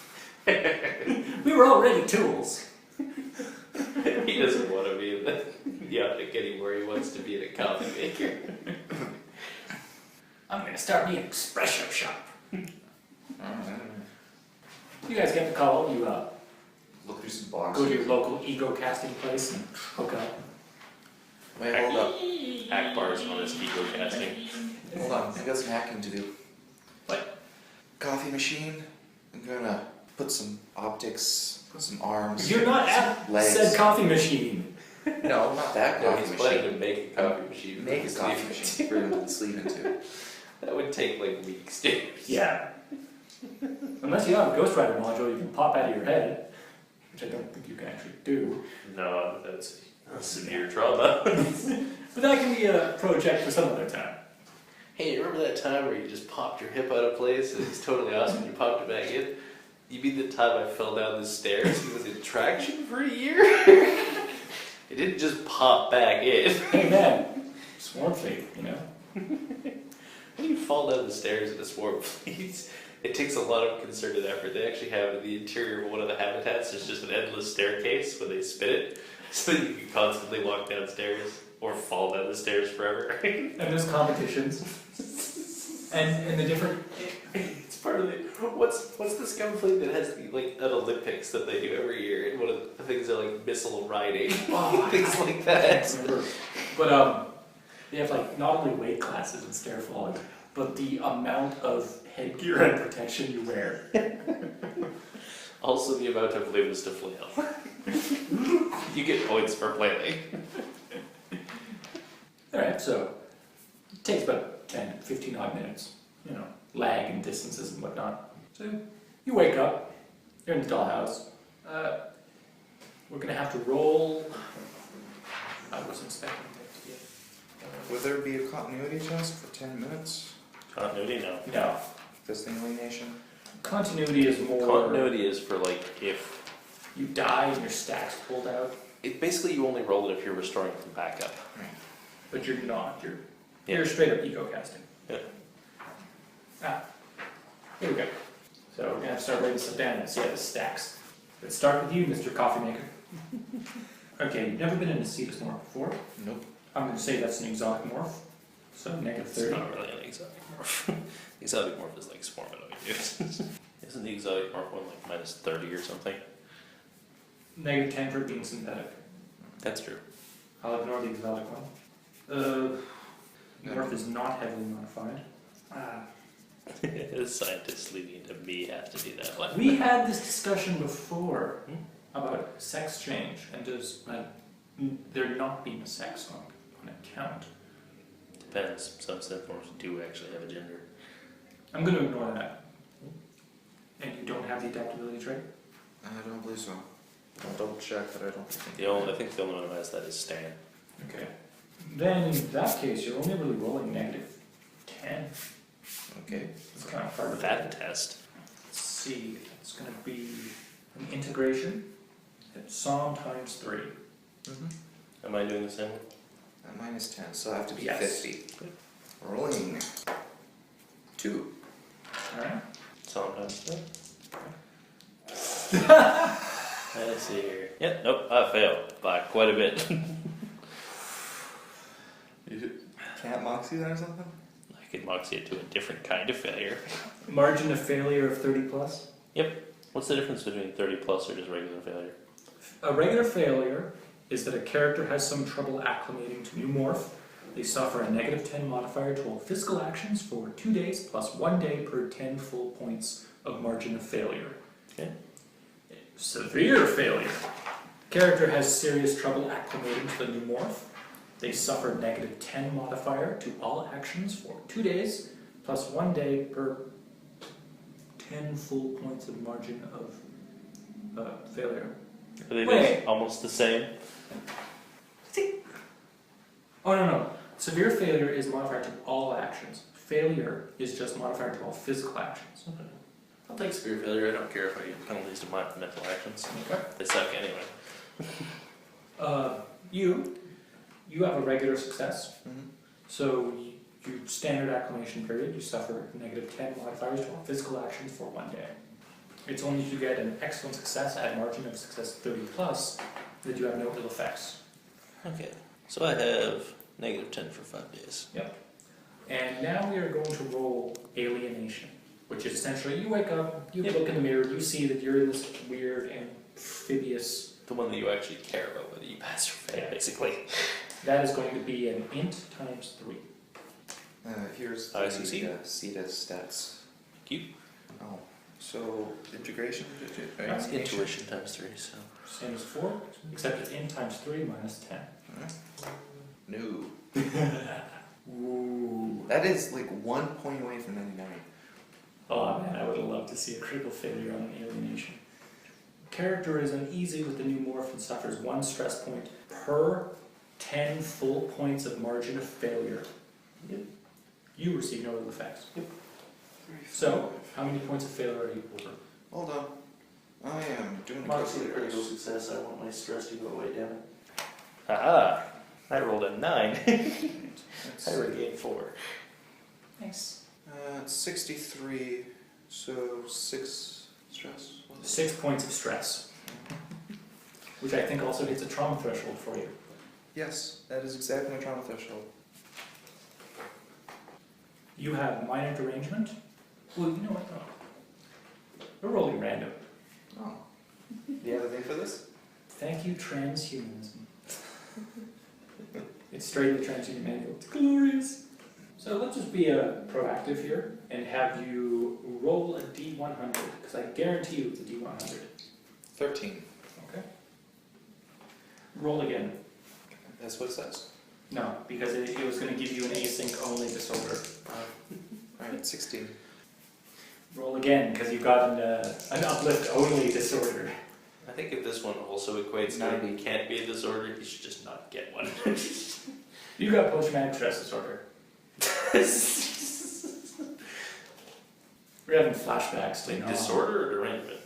We were already tools. He doesn't want to be in the attic anymore. He wants to be in a coffee maker. I'm gonna start me an espresso shop. alright. You guys get the call. You Look through some boxes. go to your local ego casting place and hook up. Wait, hold up. Akbar's on his ego casting. Hold on, I got some hacking to do. What? Coffee machine. I'm gonna put some optics, put some arms. You're not at legs. said coffee machine. No, not that No, coffee he's planning machine. to make a coffee machine. Make a coffee machine for him to sleep into. That would take like weeks, dude. Yeah. Unless you have a Ghost Rider module you can pop out of your head, which I don't think you can actually do. No, that's severe trauma. But that can be a project for some other time. Hey, remember that time where you just popped your hip out of place and it's totally awesome and you popped it back in? You mean the time I fell down the stairs and was in traction for a year? It didn't just pop back in. Hey man, swarm fate, you know? When you fall down the stairs in a swarm fleet, it takes a lot of concerted effort. They actually have in the interior of one of the habitats, there's just an endless staircase when they spin it, so that you can constantly walk downstairs or fall down the stairs forever. And there's competitions. and the different... It's part of the... What's the scum fleet that has the, like an Olympics that they do every year, and one of the things are like missile riding, things like I that. can't remember. But they have like not only weight classes in stair falling, but the amount of headgear and protection you wear. Also the amount of limbs to flail. You get points for flailing. Alright, so it takes about 10, 15 odd minutes, you know, lag and distances and whatnot. So you wake up, you're in the dollhouse. We're gonna have to roll. I wasn't expecting that to be. Would there be a continuity test for 10 minutes? Continuity, no. No. This alienation? Continuity is more. Continuity is for like if... You die and your stack's pulled out, It basically you only roll it if you're restoring from backup. but you're not. You're Yeah. you're straight up ego casting. Yeah. Here we go. So we're gonna have to start writing stuff down and see how this stacks. Let's start with you, Mr. Coffee Maker. Okay, you've never been in a seat of more before. Nope. I'm going to say that's an exotic morph. So negative It's 30. not really an exotic morph. The exotic morph is like swarmanoid, dude. Isn't the exotic morph one like minus 30 or something? Negative 10 for it being synthetic. That's true. I'll ignore the exotic one. Morph is not heavily modified. The scientists leaving to me have to do that one. We had this discussion before about sex change and does there not being a sex on account. Depends. Some synthforms do actually have a gender. I'm going to ignore that. And you don't have the adaptability trait? I don't believe so. I'll double check, but I don't think. I think the only one who has that is Stan. Okay. Then in that case, you're only really rolling negative 10. Okay. It's kind of hard For to that test. Let's see. It's going to be an integration at Psalm times 3. Am I doing the same? Minus 10, so I have to be Yes. 50. Rolling. 2. Alright. Sometimes. Let's see here. Yep, nope, I failed by quite a bit. You can't moxie that or something? I could moxie it to a different kind of failure. Margin of failure of 30 plus. What's the difference between 30 plus or just regular failure? A regular failure is that a character has some trouble acclimating to new morph. They suffer a negative 10 modifier to all physical actions for 2 days plus 1 day per 10 full points of margin of failure. Okay. Severe failure. Character has serious trouble acclimating to the new morph. They suffer negative 10 modifier to all actions for 2 days plus 1 day per 10 full points of margin of failure. Are they Wait. both almost the same? Oh, no. Severe failure is modifier to all actions. Failure is just modifier to all physical actions. Okay. I'll take severe failure. I don't care if I get penalties to my mental actions. Okay. They suck anyway. You have a regular success. Mm-hmm. So your standard acclimation period, you suffer negative 10 modifiers to all physical actions for 1 day. It's only if you get an excellent success at margin of success 30 plus that you have no ill effects. Okay. So I have negative 10 for 5 days. And now we are going to roll alienation, which is essentially you wake up, you look in the mirror, you see that you're in this weird amphibious. The one that you actually care about whether you pass or fail, Yeah. basically. That is going to be an int times 3. Here's the ICC. CETA stats. Cute. Oh, so integration? Right? That's Intuition times 3, so. Same as 4, except it's int times 3 minus 10. No. Ooh. That is like 1 point away from 99. Oh man, I would love to see a critical failure on an alienation. Character is uneasy with the new morph and suffers 1 stress point per 10 full points of margin of failure. You receive no ill effects. So, how many points of failure are you over? Hold on. I am doing a Moxie calculator. critical success. I want my stress to go away, damn it. Haha! I rolled a 9. That's, I regained 4. Nice. 63, so 6 stress. 6 points of stress. Which I think also hits a trauma threshold for you. Yes, that is exactly my trauma threshold. You have minor derangement. Well, you know what? No. We're rolling random. Oh. Do you have a thing for this? Thank you, transhumanism. It's straight in the transhuman manual. It's glorious. So let's just be proactive here and have you roll a D100, because I guarantee you it's a D100. 13. Okay. Roll again. That's what it says. No, because it was going to give you an async only disorder. Alright, 16. Roll again, because you got an uplift only disorder. I think if this one also equates to it can't be a disorder, you should just not get one. You got post-traumatic stress disorder. We're having flashbacks to Like disorder or derangement?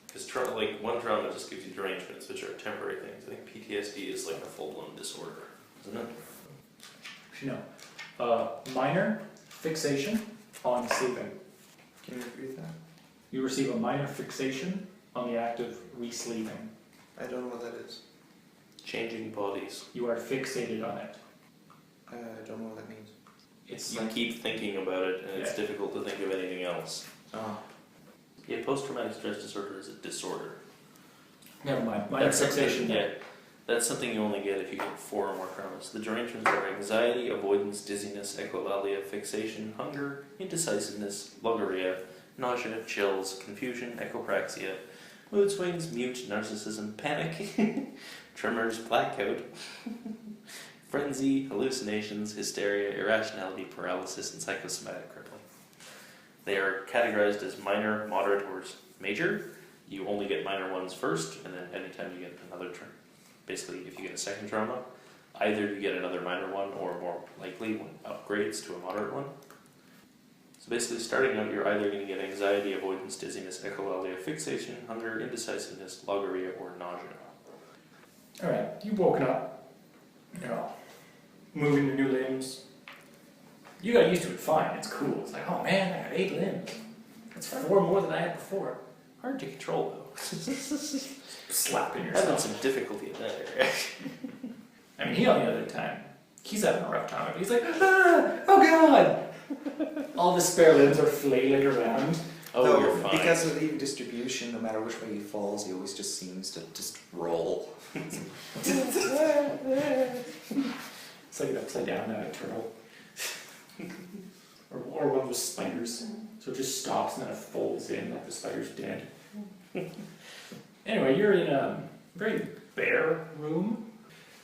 Because like one trauma just gives you derangements, which are temporary things. I think PTSD is like a full-blown disorder, isn't it? Actually, no. Minor fixation on sleeping. Can you repeat that? You receive a minor fixation on the act of re-sleeping. I don't know what that is. Changing bodies. You are fixated on it. I don't know what that means. It's You like, keep thinking about it, and it's Yeah. difficult to think of anything else. Oh. Yeah, post-traumatic stress disorder is a disorder. never mind. Minor fixation. Yeah, that's something you only get if you get 4 or more traumas. The derangements are anxiety, avoidance, dizziness, echolalia, fixation, hunger, indecisiveness, logorrhea, nausea, chills, confusion, echopraxia, mood swings, mute, narcissism, panic, tremors, blackout, frenzy, hallucinations, hysteria, irrationality, paralysis, and psychosomatic crippling. They are categorized as minor, moderate, or major. You only get minor ones first, and then anytime you get another basically if you get a second trauma, either you get another minor one, or more likely one upgrades to a moderate one. So basically starting out, you're either going to get anxiety, avoidance, dizziness, echolalia, fixation, hunger, indecisiveness, logorrhea, or nausea. Alright, you've woken up. You know, moving your new limbs. You got used to it fine. It's cool. It's like, oh man, I got 8 limbs. That's 4 more than I had before. Hard to control though. Slapping Having yourself. some difficulty in that area. I mean, he on the other time, he's having a rough time. But he's like, ah, oh god! All the spare limbs are flailing around. Oh, Though, you're fine. because of the even distribution, no matter which way he falls, he always just seems to just roll. It's like an upside down turtle. or one of those spiders. So it just stops and then it folds in like the spider's dead. Anyway, you're in a very bare room.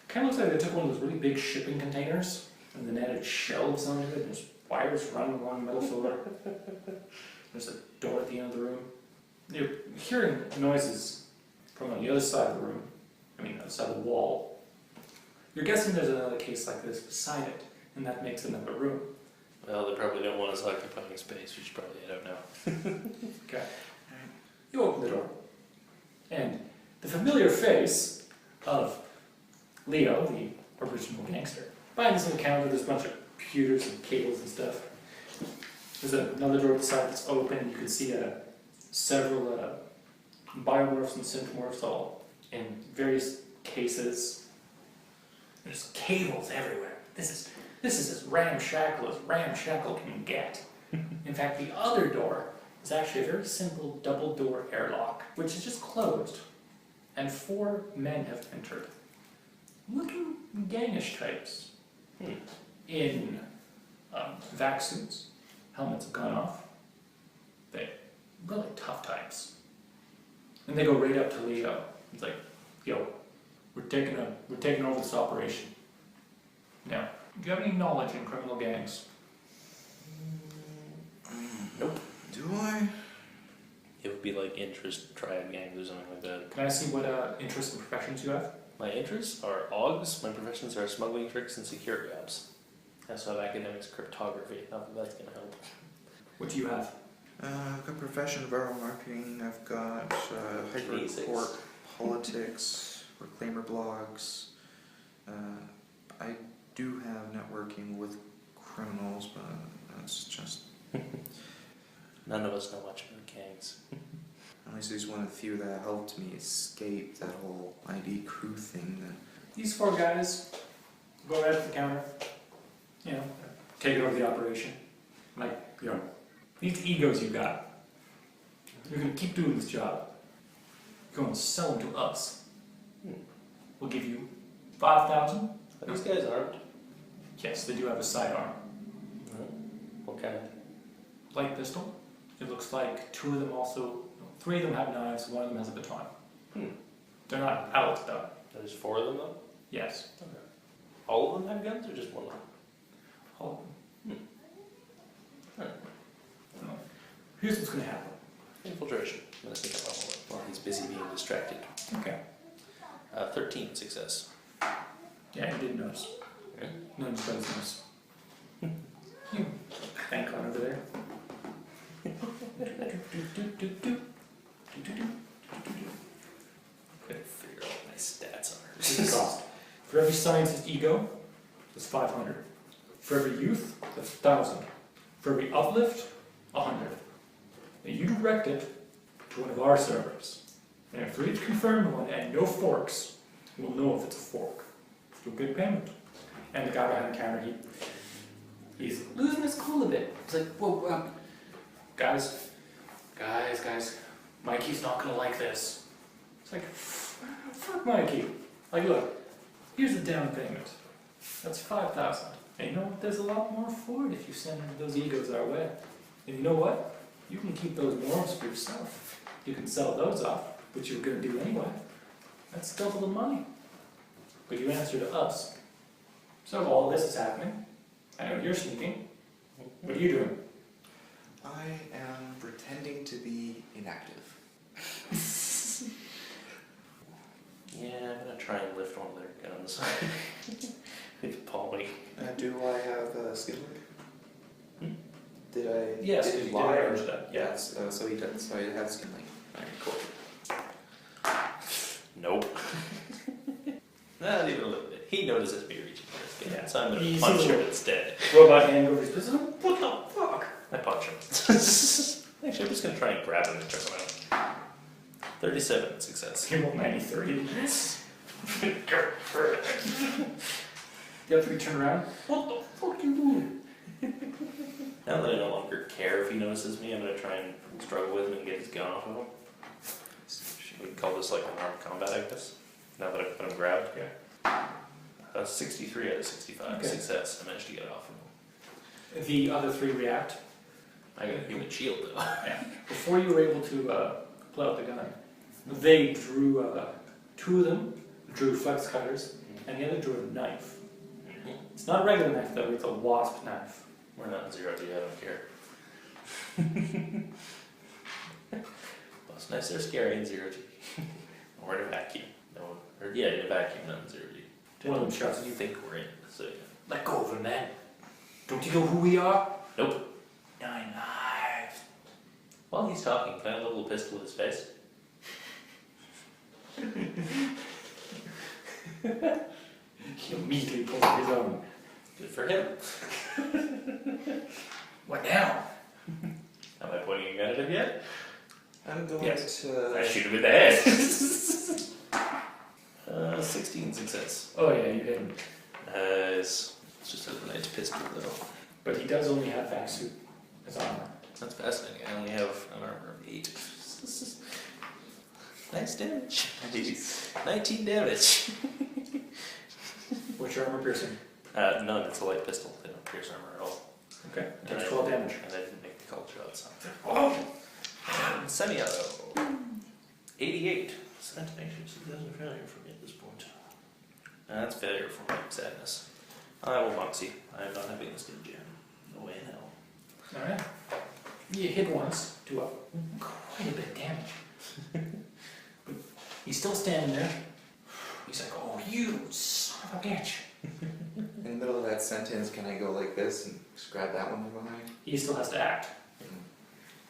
Kind of looks like they took one of those really big shipping containers and then added shelves onto it and there's wires running along the middle floor. There's a door at the end of the room. You're hearing noises from on the other side of the room. I mean, the other side of the wall. You're guessing there's another case like this beside it, and that makes another room. Well, they probably don't want us occupying space. We should probably head out now. Okay. You open the door, and the familiar face of Leo, the original gangster. Behind this little counter, there's a bunch of computers and cables and stuff. There's another door at the side that's open. You can see several biomorphs and synthmorphs all in various cases. There's cables everywhere. This is as ramshackle can get. In fact, the other door is actually a very simple double door airlock, which is just closed. And 4 men have entered. Looking gangish types. In vac suits. Helmets have gone off. They really tough types. And they go right up to Leo. It's like, yo, we're taking over this operation. Now, do you have any knowledge in criminal gangs? Nope. Do I? It would be like interest triad gangs or something like that. Can I see what interests and professions you have? My interests are OGs. My professions are smuggling tricks and security ops. I also have academics, cryptography. Not that that's going to help. What do you have? I've got profession, viral marketing. I've got hypercorp, politics, reclaimer blogs. I do have networking with criminals, but that's just... None of us know much about gangs. Honestly, he's one of the few that helped me escape that whole ID crew thing. These 4 guys go right up to the counter, you know, take over the operation. Like, you know, these egos you got. You're going to keep doing this job. You're going to sell them to us. We'll give you 5,000. Are these guys armed? Yes, they do have a sidearm. What kind? Light pistol. It looks like 2 of them also, 3 of them have knives, 1 of them has a baton. They're not out though. There's 4 of them though? Yes. Okay. All of them have guns or just one of them? All of them. Here's what's going to happen. Infiltration. I'm going to sneak up on one while he's busy being distracted. Okay. 13 success. Yeah, you didn't notice. Okay. None of you guys notice. You bank on over there. Gotta figure out what my stats are. This is the cost. For every scientist ego, that's 500. For every youth, that's 1,000. For every uplift, 100. Now you direct it to one of our servers. And if for each confirmed one and no forks, We'll know if it's a fork. Through good payment. And the guy behind the counter, he's losing his cool a bit. He's like, whoa, guys, Mikey's not gonna like this. It's like, fuck Mikey. Like, look, here's the down payment. That's 5,000. And you know what? There's a lot more for it if you send those egos our way. And you know what? You can keep those morals for yourself. You can sell those off, which you were gonna do anyway. That's double the money. But you answer to us. So all this is happening. I know you're sneaking. What are you doing? I am pretending to be inactive. Yeah, I'm gonna try and lift one of their guns. With Polly. Do I have skill? Did I? Yes, did you lie did or- arrange that. Yeah. Yes. So he doesn't. So he has skill. Alright, cool. Nope. Not even a little bit. He notices me reaching for his gun, Yeah. so I'm gonna He punch sees him a- instead. Robot hand over his pistol. What the fuck? I punch him. Actually, I'm just gonna try and grab him and choke him out. 37 success. He rolled 93. The other three turn around. What the fuck you doing? Now that I no longer care if he notices me, I'm gonna try and struggle with him and get his gun off of him. We call this like unarmed combat, I guess. Now that I've got him grabbed. Okay. 63 out of 65 Okay. success. I managed to get it off of him. The other three react. I got a human shield though. Yeah. Before you were able to pull out the gun, they drew, two of them drew flex cutters, and the other drew a knife. It's not a regular knife though, it's a wasp knife. We're not in 0G, I don't care. Boss knives are scary in 0G. Or in a vacuum. No, or yeah, in a vacuum, not in 0G. One of them shots You you. think we're in, so yeah. Let go of him, man. Don't you know who we are? Nope. 9 lives. While he's talking, can I level a pistol at his face? He immediately pulls out his own. Good for him. What now? Am I pointing a gun at him yet? I'm going Yes. I to. shoot him in the head. 16 success. Oh yeah, you hit him. It's just a nice pistol though. But he does only have vac suit as armor. That's fascinating. I only have an armor of 8. Nice damage. Jeez. 19 damage. What's your armor piercing? None. It's a light pistol. They don't pierce armor at all. Okay. And Takes I- 12 damage. And I didn't make the call shots. Oh! Semi-auto. 88. Satisfaction. So that's a failure for me at this point. That's failure for my sadness. I will moxie. I am not having this good jam. No way in hell. Alright. You hit once, do quite a bit of damage. But he's still standing there. He's like, oh, you son of a bitch. In the middle of that sentence, can I go like this and just grab that one from behind? He still has to act.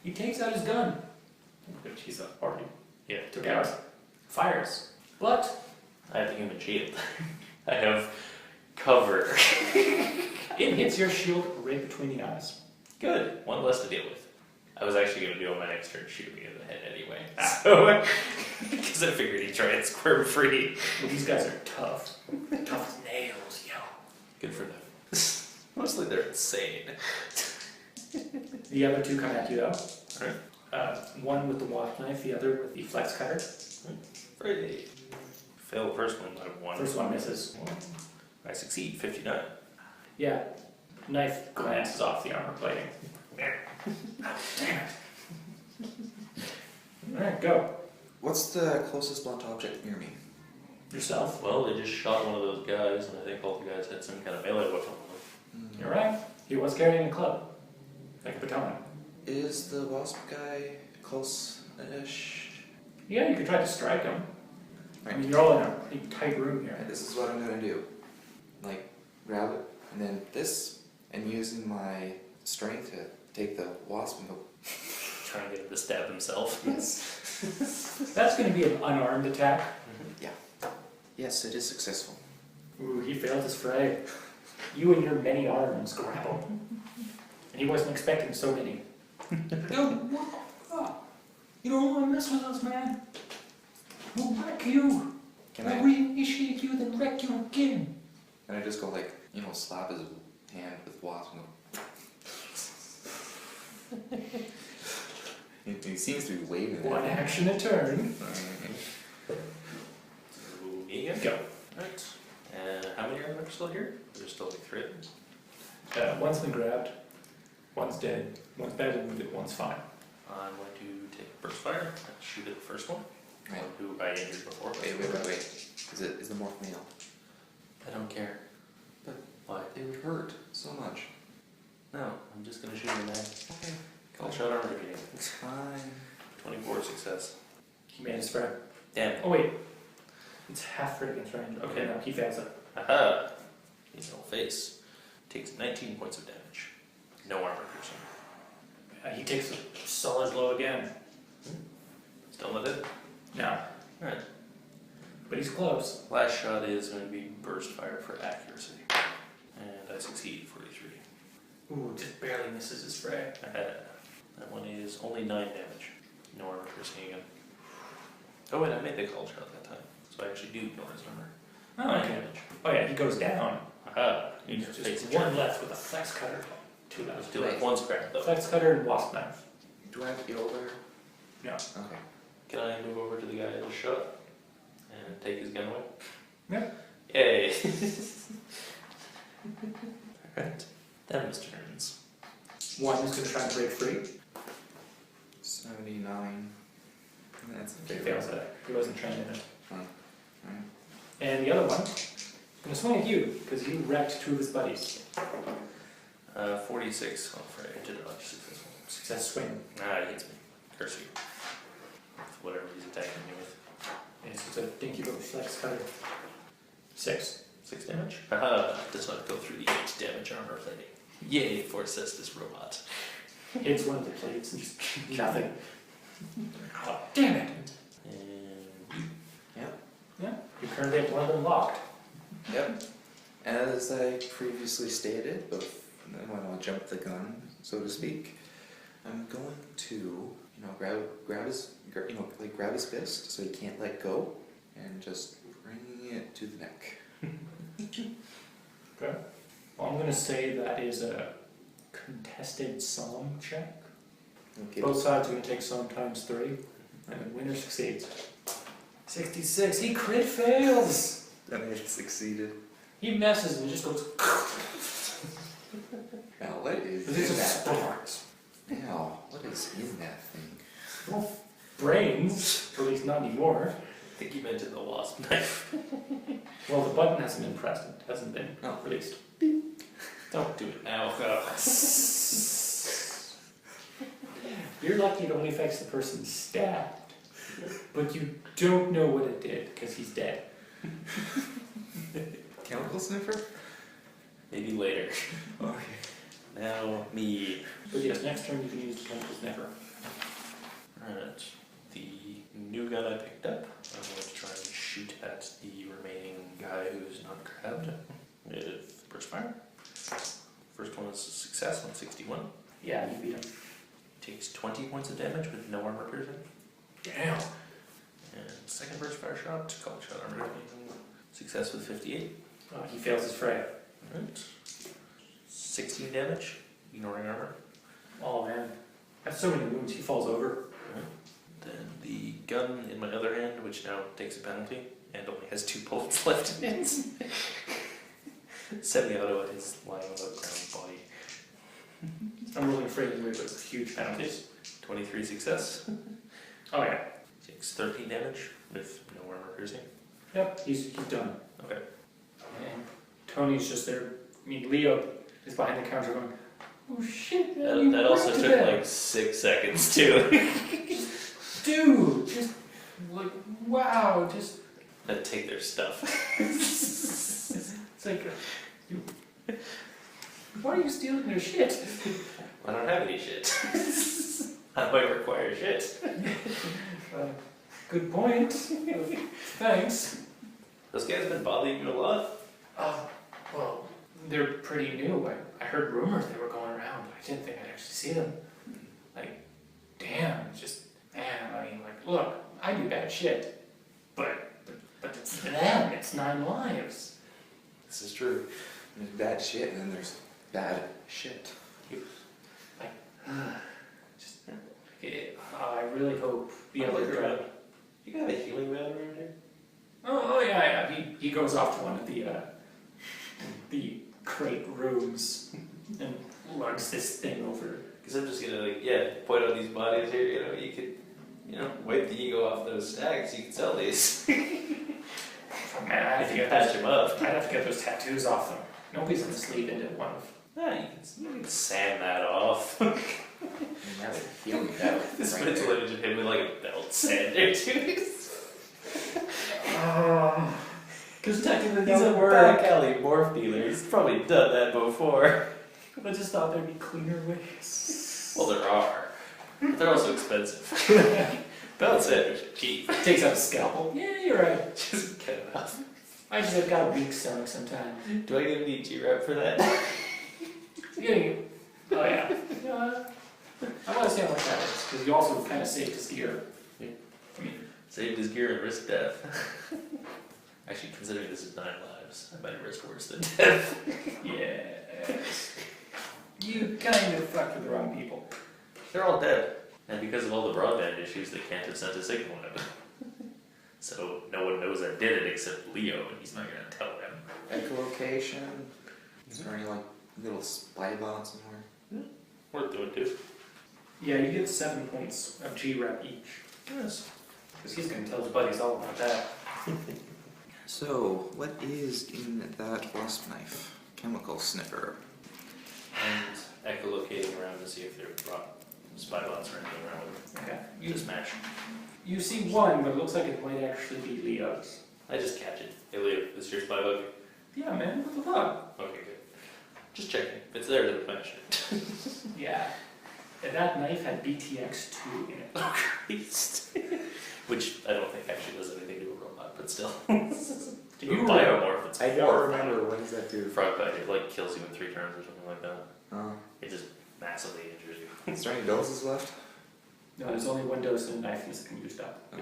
He takes out his gun, which he's already took out, fires. But I have the human shield. I have cover. it hits your shield right between the eyes. Good. One less to deal with. I was actually going to do on my next turn shooting in the head anyway. So, because I figured he'd try and squirm free. But these guys are tough. Tough as nails, yo. Good for them. Mostly they're insane. The other two come at you though. Alright. One with the wasp knife, the other with the flex cutter. Friday. Fail the first one out of 1. First one misses. I succeed. 59. Yeah. Knife glances off the armor plating. Damn it. Alright, go. What's the closest blunt object near me? Yourself. Well, they just shot one of those guys, and I think all the guys had some kind of melee weapon on them. You're right. He was carrying a club. Like a baton. Is the wasp guy close-ish? Yeah, you could try to strike him. I Right. mean, you're all in a pretty tight room here. Alright, this is what I'm gonna do. Like, grab it, and then this, and using my strength to take the wasp and go, Trying to get him to stab himself. yes. That's going to be an unarmed attack. Yes, it is successful. Ooh, he failed his fray. You and your many arms grappled. And he wasn't expecting so many. Yo, what the fuck? You don't want to mess with us, man. We'll whack you. Can I'll I reinitiate you, then wreck you again. just go like, slap his hand with wasp and go. He seems to be waving One at action a turn. Me again? Go. Alright. How many are still here? There's still like 3 of them. One's been grabbed, one's dead, one's badly wounded, one's fine. I'm going to take burst fire and shoot at the first one. Right. Who I injured before. Wait. Is the morph male? I don't care. But why? It would hurt so much. No, I'm just gonna shoot him in the neck. Okay. Call shot armor game. It's fine. 24 success. He made his fray. Damn. Oh wait, it's half crit against range. Okay, no, he fails it. Aha! He's no face. Takes 19 points of damage. No armor piercing. He takes a solid blow again. Still not dead? No, Alright. but he's close. Last shot is going to be burst fire for accuracy. And I succeed 43. Ooh, just barely misses his fray. That one is only 9 damage. No armor piercing again. Oh wait, I made the call shot that time. So I actually do ignore his armor. Oh, 9 okay. damage. Oh yeah, he goes down. Aha! He's Face just the one turn. left with a flex cutter. Two left. Do like one scrap though. Flex cutter and wasp knife. Do I have heal there? No. Okay. Can I move over to the guy I just shot and take his gun away? Yeah. Yay! Alright. That was turns. One is going to try and break free. 79. That's a He fail. fails it. He wasn't trained in it. Alright. And the other one is going to swing at you because you wrecked 2 of his buddies. 46 on Friday. Did dodge successful. Success swing. Ah, he hits me. Curse you. With whatever he's attacking me with. It's just a dinky little flex cutter. 6. 6 damage? Haha, does not go through the 8 damage armor plating. Yay for Cestus robot. Hits one of the plates and just nothing. Oh, damn it! And Yep. Yeah, you currently have one of them locked. Yep. As I previously stated, when I jump the gun, so to speak, I'm going to, grab his fist so he can't let go, and just bring it to the neck. Okay. Well, I'm going to say that is a contested psalm check. Okay. Both sides are going to take psalm times 3, and the winner succeeds. 66. He crit fails. And I succeeded. He messes and just goes. Now what is These in are that? sparks. Now what is in that thing? Well, brains, or at least not anymore. I think you meant in the wasp knife. Well, the button hasn't been pressed. It hasn't been released. Don't do it now. You're lucky it only affects the person stabbed, but you don't know what it did because he's dead. Chemical sniffer? Maybe later. Okay. Now, me. But yes, next turn you can use the chemical sniffer. Alright. The new gun I picked up, I'm going to try and shoot at the remaining guy who's not grabbed with burst fire. First one is a success on 61. Yeah, you beat him. Takes 20 points of damage with no armor piercing. Damn. And second burst fire shot, call shot armor piercing. Success with 58. Oh, he fails his fray. Alright. 16 damage, ignoring armor. Oh man. That's so many wounds, he falls over. Then the gun in my other hand, which now takes a penalty and only has 2 bullets left in it. Semi-auto at his lying on the ground body. I'm rolling afraid to move with huge penalties. 23 success. Oh yeah. Takes 13 damage with no armor piercing. Yep, he's done. Okay. And Tony's just there. I mean, Leo is behind the counter going, oh shit, man, you That also wrecked took that." like 6 seconds too. Dude, just like, wow, just, And take their stuff. it's like, why are you stealing their shit? I don't have any shit. I might require shit. Good point. Thanks. Those guys have been bothering you a lot? Well, they're pretty new. I heard rumors they were going around, but I didn't think I'd actually see them. Like, damn, just, man, I mean, like, look, I do bad shit, but But it's them, it's 9 lives. This is true. There's bad shit, and then there's bad shit. I really hope the other drug. You got a healing man around here? Oh yeah. He goes off to one of the crate rooms and lugs this thing over. Because I'm just gonna point out these bodies here. You could, wipe the ego off those stacks. You can sell these. Man, I'd have to get Patch them up. I'd have to get those tattoos off them. Nobody's gonna sleep into one of. Nah, you can sand that off. Now they're feeling better. This mental image of him with like a belt sander too. Because technically He's that a would back work. alley morph dealer. He's probably done that before. I just thought there'd be cleaner ways. Well, there are. But they're also expensive. Belt sanders are cheap. Takes out a scalpel. Yeah, you're right. Just get it off. I just have got a weak stomach sometimes. Do I get an EG rep for that? Getting. Oh yeah. I want to see how much that is because you also kind of saved his gear. Yeah. I mean, Saved his gear and risked death. Actually, considering this is 9 lives, I might have risked worse than death. yes. You kind of fucked with the wrong people. They're all dead. And because of all the broadband issues, they can't have sent a signal out. So no one knows I did it except Leo, and he's not going to tell them. Echolocation. Is there any little spy bot somewhere? Worth doing too. Yeah, you get 7 points of G rep each. Yes. Because he's going to tell his buddies all about that. So, what is in that wasp knife? Chemical sniffer. And echolocating around to see if there are spy bots or anything around with them. Okay. You smash. You see one, but it looks like it might actually be Leo's. I just catch it. Hey Leo, this is your spy bug? Yeah, man, what the fuck? Okay, good. Just checking. If it's there, then smash it. Yeah. And that knife had BTX2 in it. Oh Christ. Which I don't think actually does anything to a robot, but still. Do You you biomorph, it's I don't horrifying. remember. What does that do? Frog bite, it kills you in 3 turns or something like that. It just massively injures you. Is there any doses left? No, there's only one dose in a knife and it's been used up.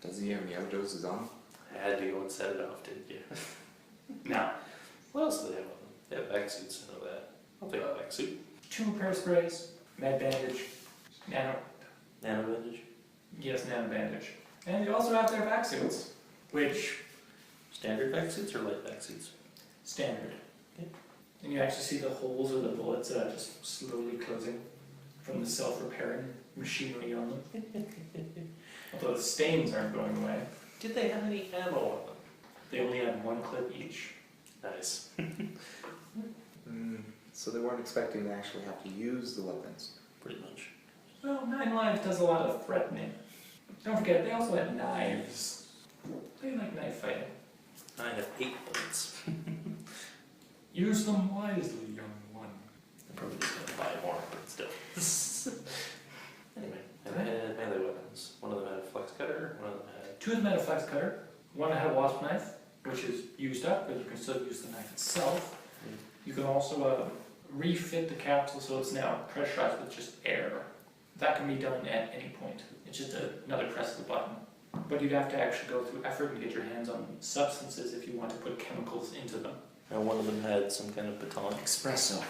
Does he have any other doses on? I had to go and set it off, didn't you? Now, What else do they have on them? They have back suits, I know that. I'll take a back suit. 2 repair sprays, med bandage, nano Nano-bandage. bandage. And they also have their back suits, which Standard back suits or light back suits? standard. Okay. And you actually see the holes of the bullets just slowly closing from the self-repairing machinery on them. Although the stains aren't going away. Did they have any ammo on them? They only have 1 clip each. Nice. So they weren't expecting to actually have to use the weapons. Pretty much. Well, 9 Lives does a lot of threatening. Don't forget, they also have knives. They like knife fighting. I have 8 bullets. Use them wisely, young one. I'm probably just gonna buy more, but still. Anyway, I had melee weapons. One of them had a flex cutter, one of them had... 2 of them had a flex cutter. 1 had a wasp knife, which is used up, but you can still use the knife itself. You can also refit the capsule so it's now pressurized with just air. That can be done at any point. It's just another press of the button. But you'd have to actually go through effort and get your hands on substances if you want to put chemicals into them. And one of them had some kind of baton. Espresso.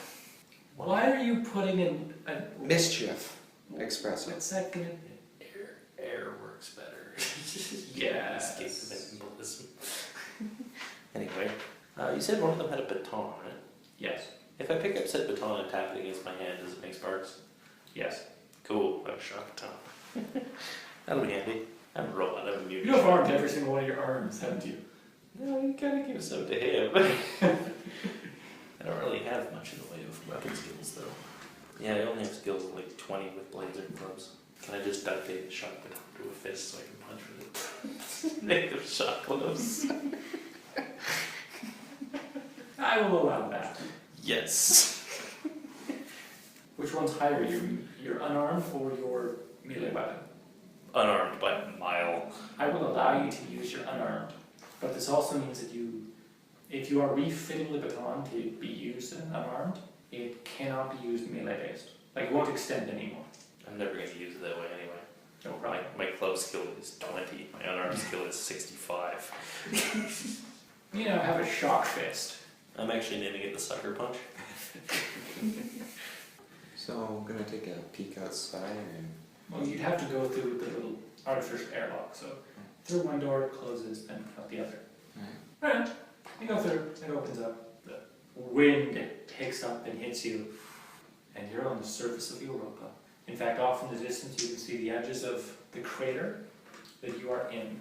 Why are you putting in a... Mischief. Espresso. What's that gonna... Air works better. Yes. Escape the metabolism. Anyway, you said one of them had a baton, right? Yes. If I pick up said baton and tap it against my hand, does it make sparks? Yes. Cool, I have a shock baton. That'll be handy. I'm a robot, I'm immune. You have armed every single one of your arms, haven't you? No, you gotta give some to him. I don't really have much in the way of weapon skills, though. Yeah, I only have skills of like 20 with blades and clubs. Can I just duct tape the shock baton to a fist so I can punch with it? Make them shock gloves. I will allow that. Yes. Which one's higher, your unarmed or your melee weapon? Unarmed by a mile. I will allow you to use your unarmed, but this also means that if you are refitting the baton to be used in unarmed, it cannot be used melee based. Like, it won't extend anymore. I'm never going to use it that way anyway. No problem. My club skill is 20. My unarmed skill is 65. You know, have a shock fist. I'm actually naming it the sucker punch. So I'm gonna take a peek outside and Well, you'd have to go through the little artificial airlock, so through one door it closes, then out the other. Alright, you go through, it opens up, the wind picks up and hits you, and you're on the surface of Europa. In fact, off in the distance you can see the edges of the crater that you are in.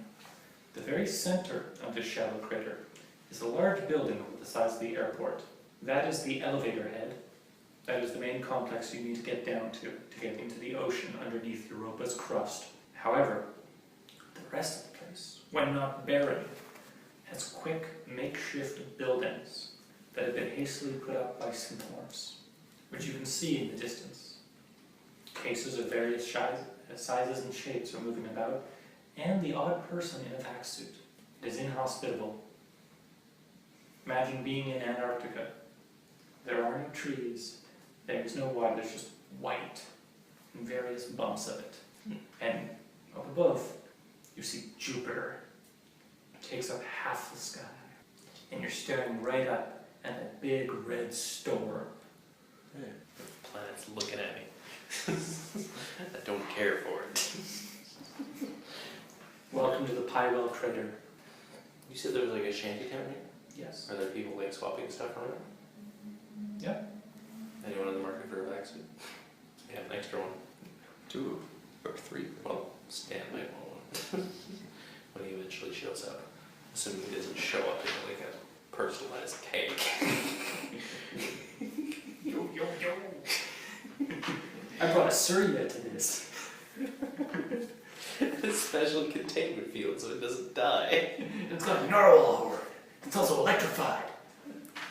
The very center of this shallow crater is a large building over the size of the airport. That is the elevator head. That is the main complex you need to get down to get into the ocean underneath Europa's crust. However, the rest of the place, when not barren, has quick makeshift buildings that have been hastily put up by centaurs, which you can see in the distance. Cases of various sizes and shapes are moving about, and the odd person in a vac suit is inhospitable. Imagine being in Antarctica. There are no trees, there is no water, there's just white and various bumps of it. And up above, you see Jupiter. It takes up half the sky. And you're staring right up at that big red storm. The planet's looking at me. I don't care for it. Welcome to the Pwyll crater. You said there was like a shanty town here? Yes. Are there people like swapping stuff around? Yeah. Anyone in the market for a vaccine? Yeah, an extra one. 2 or 3. Well, Stan might want one. When he eventually shows up. Assuming he doesn't show up in like a personalized cake. Yo, yo, yo. I brought a Surya to this. It's special containment field so it doesn't die. It's got a gnarl over it. It's also electrified.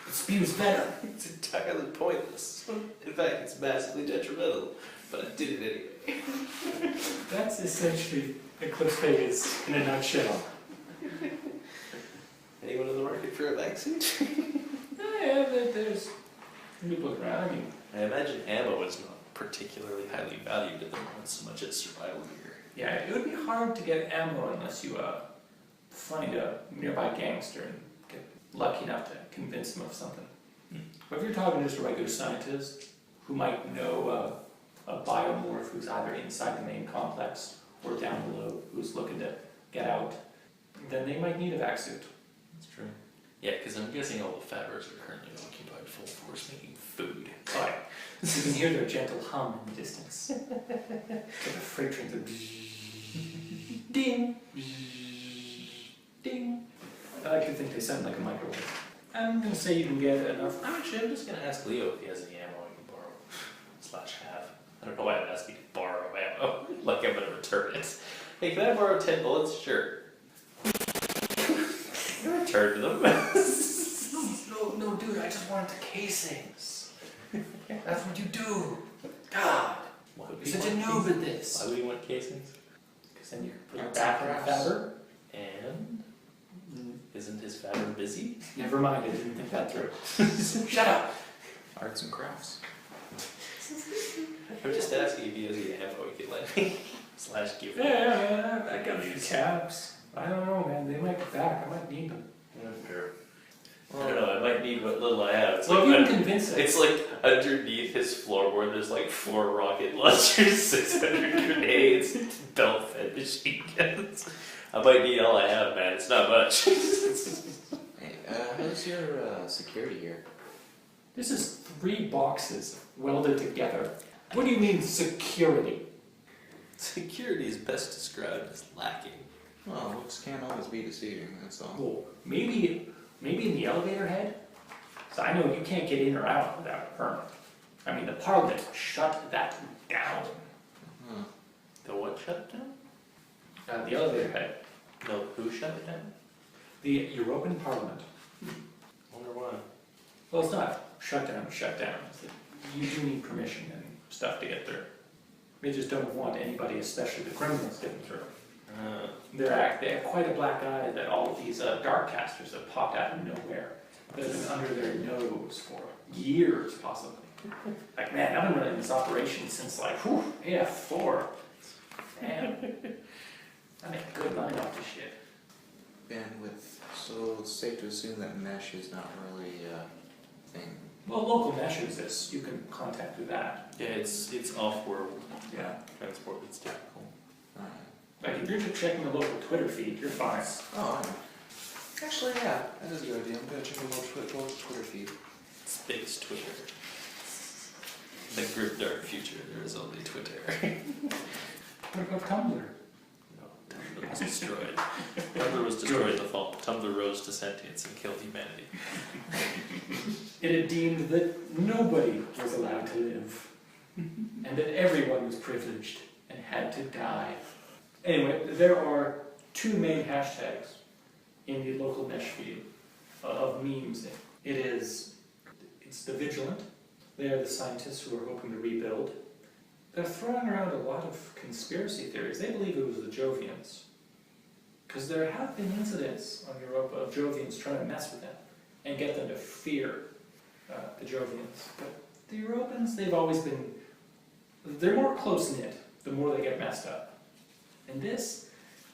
It spews venom. It's entirely pointless. In fact, it's massively detrimental. But I did it anyway. That's essentially Eclipse Phase in a nutshell. Anyone in the market for a vaccine? Yeah, there's people around. I mean, I imagine ammo is not particularly highly valued at the moment so much as survival gear. yeah, it would be hard to get ammo unless you find a nearby gangster and get lucky enough to convince him of something. But if you're talking to just a regular scientist who might know a biomorph who's either inside the main complex or down below, who's looking to get out, then they might need a vac suit. That's true. Yeah, because I'm guessing all the fabbers are currently occupied full force making food. Right. You can hear their gentle hum in the distance. Like the freight trains of ding, ding. I like to think they sound like a microwave. I'm going to say you can get enough. Actually, I'm just going to ask Leo if he has any ammo I can borrow. / have. I don't know why I'm asking to borrow ammo. Like I'm going to return it. Hey, can I borrow 10 bullets? Sure. Return them. No, dude, I just wanted the casings. That's what you do. God, Why would you're we such a want noob casings? at this. Why would we want casings? Because then you can put Yeah, it back in the perhaps. fabber. And isn't his fabber busy? Never mind, I didn't think that through. Shut up. Arts and crafts. I'm just asking if he has any ammo he can lend me. / give me. Yeah, I got these caps. I don't know, man. They might be back. I might need them. Sure. I don't know, I might need what little I have. It's Well, like you can convince them. It's like underneath his floorboard, there's like 4 rocket launchers, 600 grenades, belt-fed machine guns. I might need all I have, man. It's not much. Hey, how's your security here? This is 3 boxes welded together. What do you mean security? Security is best described as lacking. Well, looks can't always be deceiving, that's all. Well, maybe in the elevator head. So I know you can't get in or out without a permit. I mean, the Parliament shut that down. Huh. The what shut down? The elevator head. No, who shut it down? The European Parliament. Wonder why. Well, it's not shut down. It's that you do need permission and stuff to get there. They just don't want anybody, especially the criminals, getting through. They have quite a black eye that all of these dark casters have popped out of nowhere. They've been under their nose for years, possibly. Like, man, I've been running this operation since like, AF4. Damn. I make a good line off this shit. Bandwidth. So it's safe to assume that mesh is not really a thing. Well, local mesh exists. You can contact through that. Yeah, it's off-world Yeah. transport that's typical. Alright. Like if you're just checking the local Twitter feed, you're fine. Oh, I know. Actually, yeah, that is a good idea. I'm gonna check the local Twitter feed. Space Twitter. The grim dark future, there is only Twitter. What about Tumblr? No, Tumblr was destroyed. Tumblr was destroyed in the fall. Tumblr rose to sentience and killed humanity. It had deemed that nobody was allowed to live, and that everyone was privileged and had to die. Anyway, there are two main hashtags in the local mesh feed of memes. It's the Vigilant. They are the scientists who are hoping to rebuild. They're throwing around a lot of conspiracy theories. They believe it was the Jovians. Because there have been incidents on Europa of Jovians trying to mess with them and get them to fear the Jovians. But the Europans, they've always been... They're more close-knit the more they get messed up. And this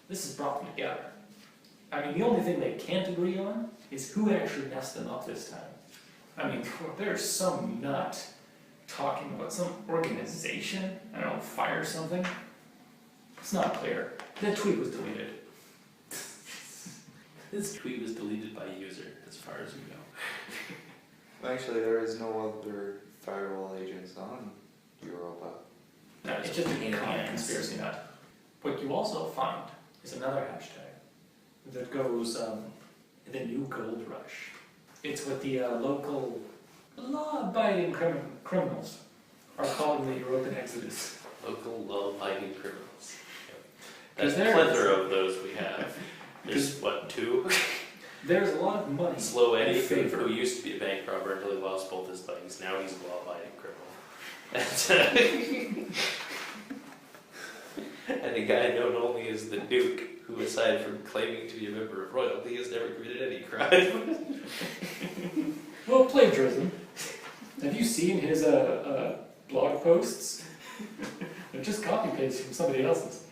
has brought them together. I mean, the only thing they can't agree on is who actually messed them up this time. I mean, there's some nut talking about some organization, I don't know, fire something. It's not clear. That tweet was deleted. This tweet was deleted by user, as far as we know. Actually, there is no other firewall agents on Europa. No, it's just a common conspiracy nut. What you also find is another hashtag that goes, the new gold rush. It's what the local law-abiding criminals are calling the European Exodus. Local law-abiding criminals. Because There's a plethora of those we have. There's, what, 2? There's a lot of money. Slow Eddie, in favor. who used to be a bank robber until he lost both his legs. Now he's a law-abiding criminal. And a guy known only as the Duke, who aside from claiming to be a member of royalty, has never committed any crime. Well, plagiarism. Have you seen his blog posts? They're just copy-pasted from somebody else's.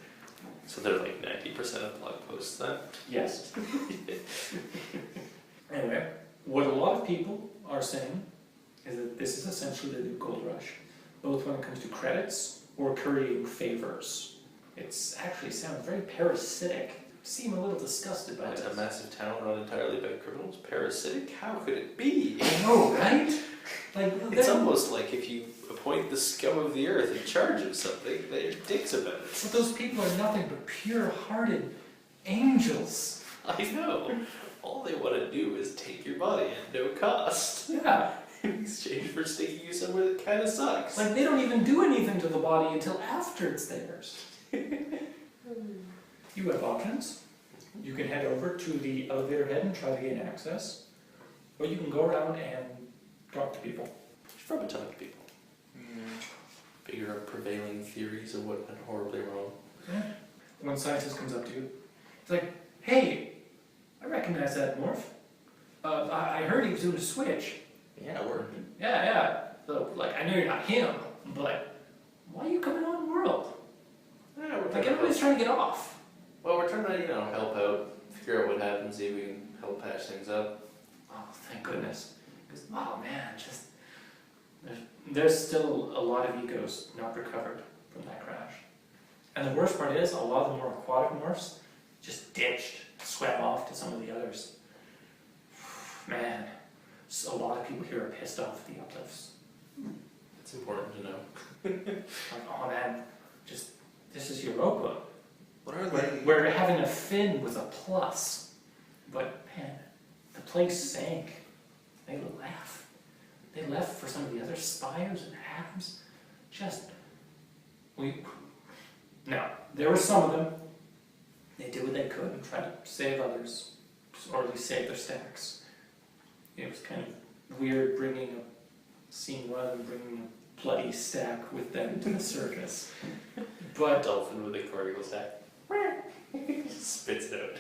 So they're like 90% of blog posts then? Yes. Anyway, what a lot of people are saying is that this is essentially the new gold rush, both when it comes to credits or currying favors. It's actually sounds very parasitic. Seem a little disgusted by It's this. a massive town run entirely by criminals. Parasitic? How could it be? I know, right? Like It's almost like if you appoint the scum of the earth in charge of something, they're dicks about it. But those people are nothing but pure-hearted angels. I know. All they want to do is take your body at no cost. Yeah. In exchange for sticking you somewhere that kind of sucks. Like they don't even do anything to the body until after it's theirs. You have options. You can head over to the elevator head and try to gain access, or you can go around and talk to people. Should probably talk to people. Figure out prevailing theories of what went horribly wrong. Yeah. One scientist comes up to you, it's like, "Hey, I recognize that morph. I heard he was doing a switch. Yeah, we're... Yeah. So, like, I know you're not him, but why are you coming on world? Yeah, Like everybody's trying to get off." Well, we're trying to, help out, figure out what happens, see if we can help patch things up. Oh, thank goodness. Because, oh man, just there's still a lot of egos not recovered from that crash. And the worst part is, a lot of the more aquatic morphs just ditched, swam off to some of the others. Man, so a lot of people here are pissed off at the uplifts. It's important to know. Like, oh man, just this is Europa. What are they? Where having a fin was a plus. But man, the place sank. They left. They left for some of the other spires and halves. No, there were some of them. They did what they could and tried to save others, or at least save their stacks. It was kind of weird seeing one of them bringing a bloody stack with them to the surface. But Dolphin with a cortical stack. Spits it out.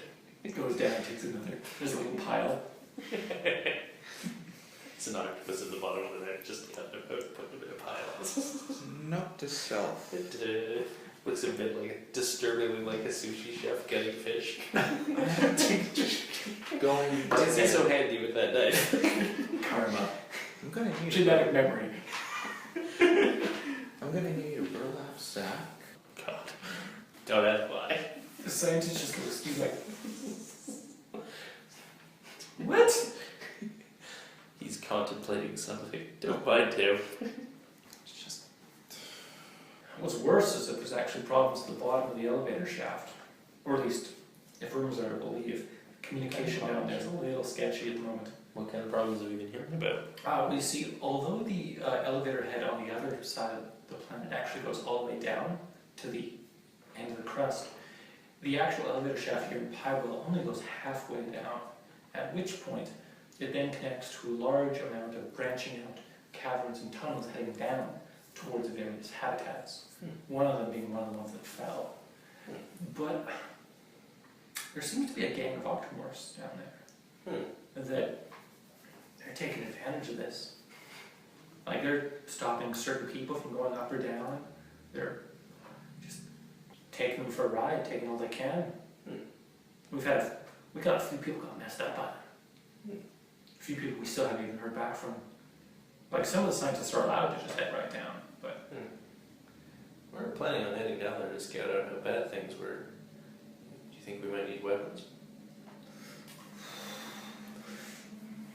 it goes down, takes another. There's a little pile. It's an octopus at the bottom of the net, just cut them out, put them in a pile. Note to self. Looks a bit like disturbingly like a sushi chef gutting fish. Going. Why is he so handy with that knife? Karma. I'm gonna need. Genetic memory. I'm gonna need a burlap sack. God. Don't ask why. The scientist just looks at you like, what? He's contemplating something. Don't mind him. It's just. What's worse is that there's actually problems at the bottom of the elevator shaft. Or at least, if rumors are to believe, communication down there is a little sketchy at the moment. What kind of problems have we been hearing about? We see, although the elevator head on the other side of the planet actually goes all the way down to the end of the crust, the actual elevator shaft here in Pwyll only goes halfway down, at which point it then connects to a large amount of branching out caverns and tunnels heading down towards various habitats. One of them being one of the ones that fell. But there seems to be a gang of octomorphs down there that they're taking advantage of this. Like they're stopping certain people from going up or down. They're just taking them for a ride, taking all they can. We got a few people got messed up by it. A few people we still haven't even heard back from. Like some of the scientists are allowed to just head right down, but We're planning on heading down there to scout out how bad things were. Do you think we might need weapons?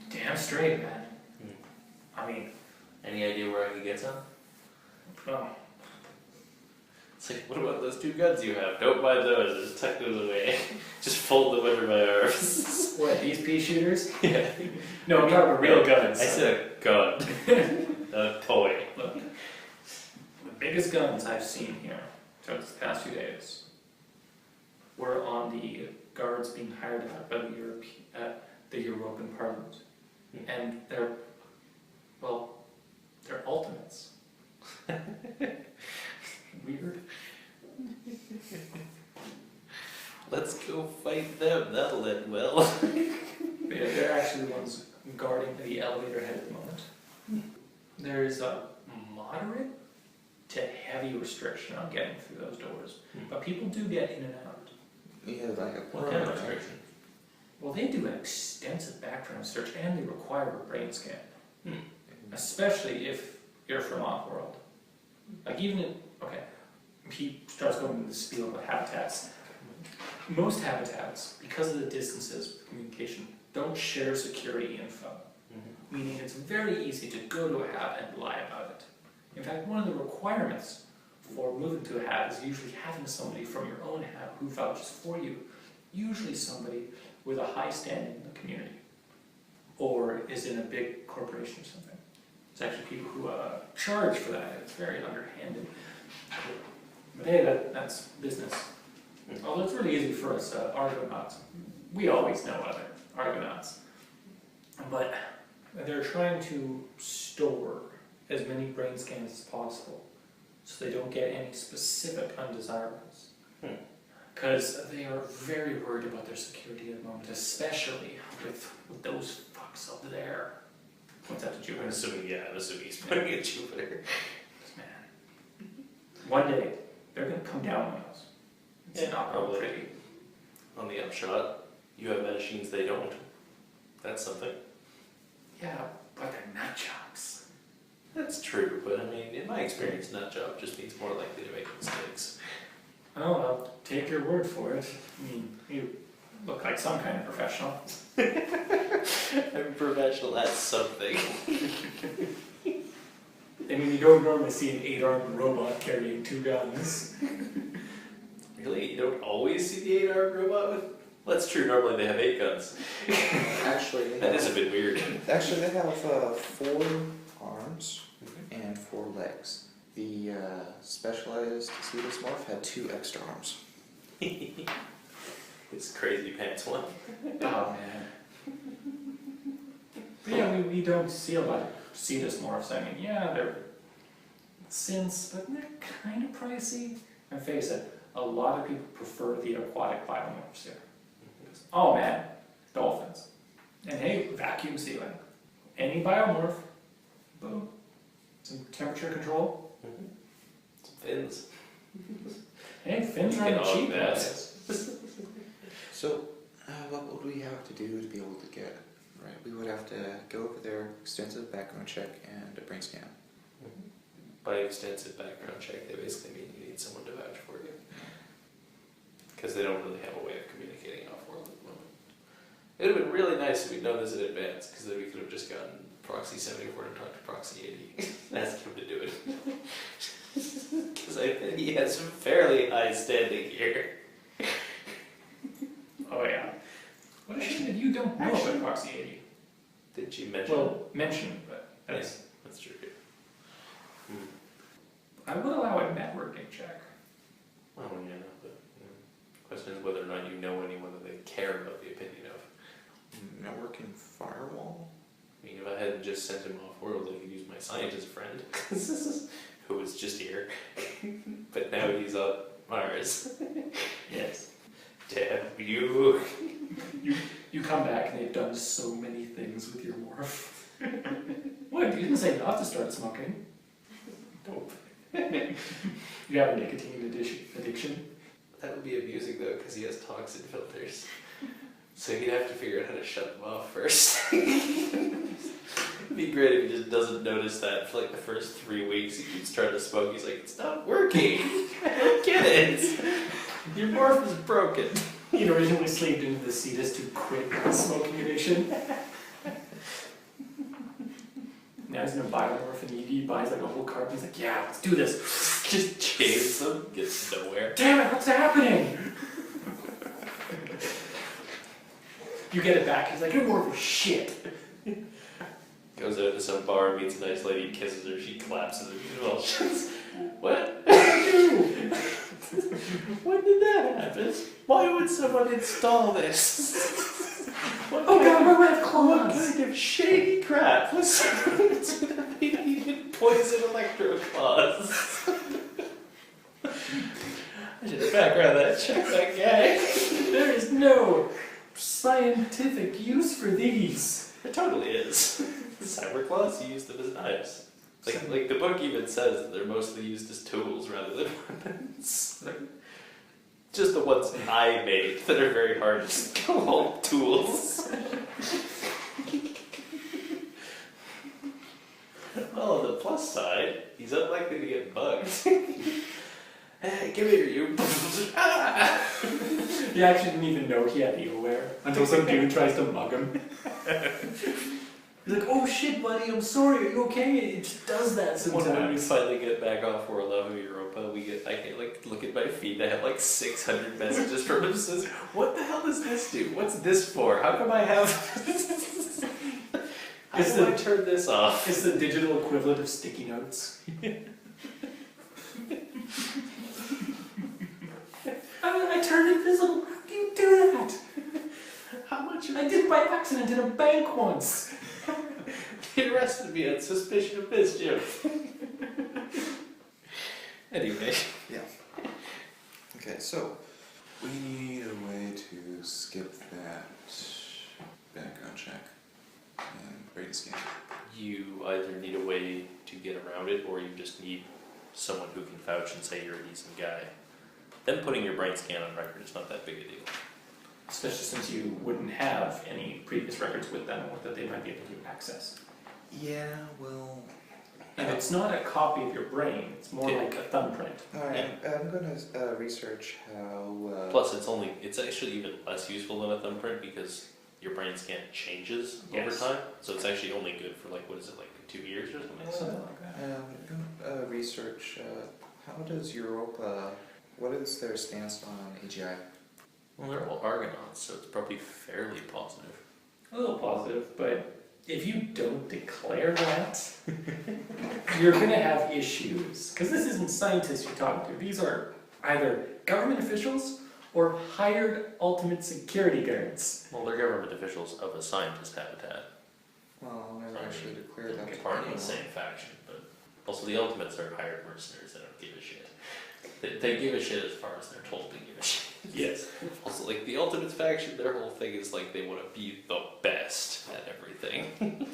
damn straight, man. I mean, Any idea where I could get some? oh, It's like, what about those 2 guns you have? Don't mind those, just tuck those away. Just fold them under my arms. what, these pea shooters? Yeah. No, I'm talking about real guns. I said a gun. A toy. Look, the biggest guns I've seen here throughout this past few days were on the guards being hired out by the European Parliament. And they're ultimates. Weird. Let's go fight them, that'll end well. But yeah, they're actually the ones guarding the elevator head at the moment. There's a moderate to heavy restriction on getting through those doors, but people do get in and out. Yeah, like a What kind of permit. restriction? Well, they do an extensive background search and they require a brain scan, especially if you're from off-world. Like even if, he starts going into the spiel about habitats. Most habitats, because of the distances with communication, don't share security info. Meaning it's very easy to go to a hab and lie about it. In fact, one of the requirements for moving to a hab is usually having somebody from your own hab who vouches for you. Usually somebody with a high standing in the community, or is in a big corporation or something. There's actually people who charge for that. It's very underhanded. But hey, that's business. Although it's really easy for us Argonauts. We always know other Argonauts. But they're trying to store as many brain scans as possible so they don't get any specific undesirables. Because they are very worried about their security at the moment, especially with those fucks up there. What's that to Jupiter? I'm assuming he's pointing at Jupiter. Man. One day, they're going to come down on us. It's not probably. pretty. On the upshot, you have machines they don't. That's something. Yeah, but they're nut jobs. That's true, but I mean, in my experience, nut job just means more likely to make mistakes. Oh, I'll take your word for it. I mean, you look like some kind of professional. I'm a professional at something. I mean, you don't normally see an 8-armed robot carrying 2 guns. Really? You don't always see the 8-armed robot with... Well, that's true, normally they have 8 guns. Actually, they That have, is a bit weird. actually, they have 4 arms and 4 legs. The specialized Cetusmorph had 2 extra arms. It's crazy pants one. Oh, man. But yeah, we don't see a lot of Cetusmorphs. I mean, yeah, they're synths, but they're kind of pricey. And face it, a lot of people prefer the aquatic biomorphs here. Oh man, dolphins. And hey, vacuum sealing. Any biomorph, boom. Some temperature control. Some fins. Hey, Finn's You on can the hog cheap that. guys. So, what would we have to do to be able to get, right? We would have to go over their extensive background check and a brain scan. By extensive background check, they basically mean you need someone to vouch for you. Because they don't really have a way of communicating off-world at the moment. It would have been really nice if we'd known this in advance, because then we could have just gotten Proxy 74 to talk to Proxy 80. Ask him to do it. Because I think he has fairly high standing here. Oh yeah. What a shame that you don't know about Proxy 80. Did you mention? Well, mention, but that's... That's true. I would allow a networking check. Oh yeah, but the question is whether or not you know anyone that they care about the opinion of. Networking firewall? I mean, if I hadn't just sent him off world, I could use my scientist friend, who was just here, but now he's on Mars. Yes. Damn you! You come back and they've done so many things with your morph. What? You didn't say not to start smoking. Nope. You have a nicotine addiction. That would be amusing though, because he has toxin filters. So he'd have to figure out how to shut them off first. It'd be great if he just doesn't notice that for like the first 3 weeks. He keeps trying to smoke, he's like, it's not working! I don't get it! Your morph is broken. He'd originally slaved into the CETUS to quit smoking addiction. Now he's gonna buy a morph and he buys like a whole carton. He's like, yeah, let's do this. Just chains them, gets nowhere. Damn it, what's happening? You get it back, he's like, your morph is shit. Goes out to some bar, meets a nice lady, kisses her, she claps at her convulsions. What? When did that happen? Why would someone install this? Oh god, my red What claws! kind of shady crap was that they needed poison electro claws? I should background that, check that guy. There is no scientific use for these. It totally is. Cyber claws, you use them as knives. Like the book even says that they're mostly used as tools rather than weapons. Just the ones I made that are very hard to call tools. Well, on the plus side, he's unlikely to get bugged. Hey, give here, you. He actually didn't even know he had EOWare until some dude tries to mug him. He's like, oh shit, buddy, I'm sorry, are you okay? It just does that sometimes. When we finally get back off for Love Europa, I can like look at my feed. I have like 600 messages from him. Says, what the hell does this do? What's this for? How come I have? How do I turn this off? It's the digital equivalent of sticky notes. I turned invisible. How do you do that? How much? I did it by accident in a bank once. They arrested me on suspicion of mischief. Anyway. Yeah. Okay, so we need a way to skip that background check and brain scan. You either need a way to get around it, or you just need someone who can vouch and say you're a decent guy. Then putting your brain scan on record is not that big a deal. Especially since you wouldn't have any previous records with them or that they might be able to access. Yeah, well... And it's not a copy of your brain, it's more like a thumbprint. Alright, I'm gonna research how... Plus, it's actually even less useful than a thumbprint because your brain scan changes over Yes. time. So it's actually only good for like 2 years or something? Something like that. I'm gonna research how does Europa... What is their stance on AGI? Well, they're all Argonauts, so it's probably fairly positive. A little positive, but if you don't declare that, you're going to have issues. Because this isn't scientists you're talking to. These are either government officials or hired ultimate security guards. Well, they're government officials of a scientist habitat. Well, I'll never actually declare that to Part of anyone. the same faction, but also the ultimates are hired mercenaries that don't give a shit. They give a shit as far as they're told to give a shit. Yes. Also, like, the Ultimates faction, their whole thing is, like, they want to be the best at everything.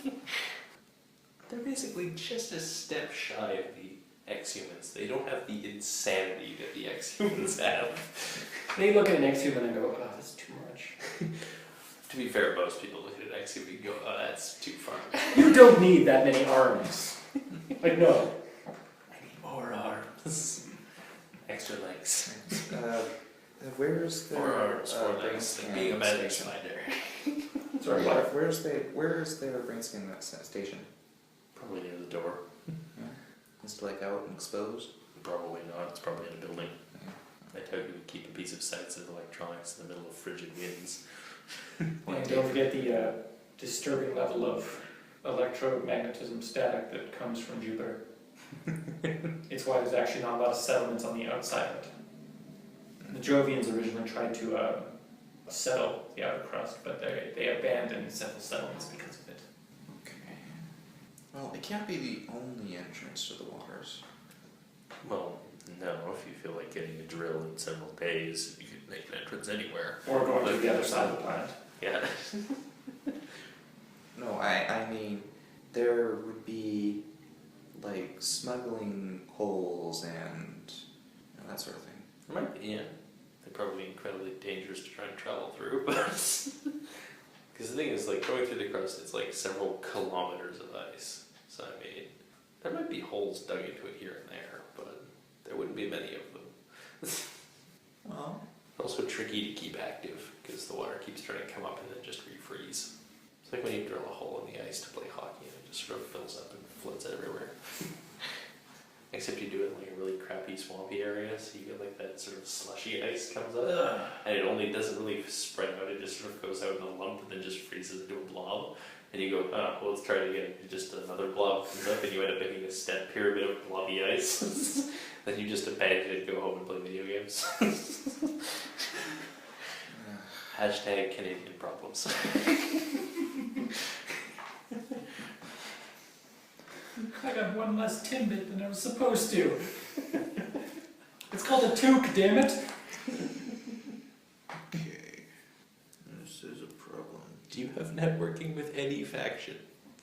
They're basically just a step shy of the ex-humans. They don't have the insanity that the ex-humans have. They look at an ex-human and go, oh, that's too much. To be fair, most people look at an ex-human and go, oh, that's too far. You don't need that many arms. Like, no. I need more arms. Extra legs. Where's their More arms, more brain legs. Like scan being a magic station? spider. Sorry, what? Where's their brain scan station? Probably near the door. Yeah. Just like out and exposed? Probably not. It's probably in a building. Yeah. I tell you, keep a piece of sensitive electronics in the middle of frigid winds. And don't forget the disturbing level of electromagnetism static that comes from Jupiter. It's why there's actually not a lot of settlements on the outside of it. The Jovians originally tried to settle the outer crust, but they abandoned several settlements because of it. Okay. Well, it can't be the only entrance to the waters. Well, no. If you feel like getting a drill in several days, you could make an entrance anywhere. Or going to the other side of the planet. Yeah. No, I mean, there would be, like, smuggling holes and that sort of thing. It might be, yeah. They're probably incredibly dangerous to try and travel through, but... Because the thing is, like, going through the crust, it's like several kilometers of ice. So, I mean, there might be holes dug into it here and there, but there wouldn't be many of them. Well, Also tricky to keep active, because the water keeps trying to come up and then just refreeze. It's like when you drill a hole in the ice to play hockey and it just sort of fills up and floods everywhere. Except you do it in like a really crappy swampy area, so you get like that sort of slushy ice comes up, and it only doesn't really spread out, it just sort of goes out in a lump and then just freezes into a blob. And you go, oh, well, let's try it again. Just another blob comes up and you end up making a step pyramid of blobby ice. Then you just abandon it and go home and play video games. Hashtag Canadian problems. I got one less Timbit than I was supposed to. It's called a toque, damn it. okay. This is a problem. Do you have networking with any faction?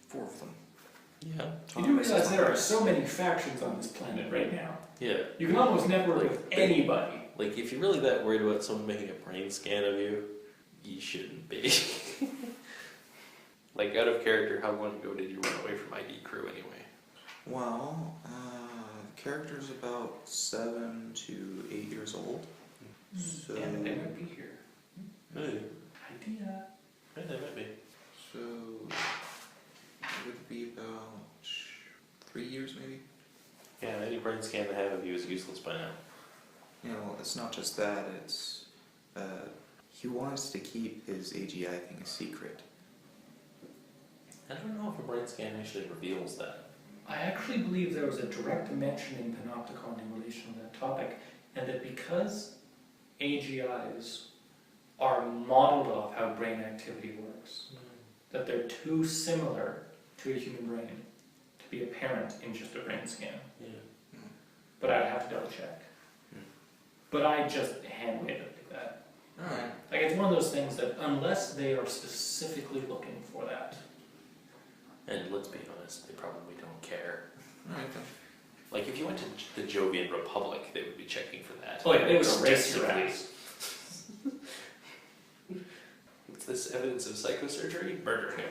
4 of them. Yeah. You do realize there are so many factions on this planet right now. Yeah. You can almost network with anybody. Like, if you're really that worried about someone making a brain scan of you, you shouldn't be. Like, out of character, how long ago did you run away from ID Crew anyway? Well, the character's about 7 to 8 years old. So, Damn it, they might be here. Really? Idea. Yeah, they might be. so it would be about 3 years maybe. Yeah, any brain scan they have of you is useless by now. You know, it's not just that, it's, he wants to keep his AGI thing a secret. I don't know if a brain scan actually reveals that. I actually believe there was a direct mention in Panopticon in relation to that topic, and that because AGIs are modeled off how brain activity works, that they're too similar to a human brain to be apparent in just a brain scan. Yeah. But I'd have to double check. But I just hand wave it like that. Alright. Like, it's one of those things that unless they are specifically looking for that, And let's be honest, they probably don't care. Alright then. Like, if you went to the Jovian Republic, they would be checking for that. oh yeah, they would erase your Extensively. ass. What's this evidence of psychosurgery? Murder him.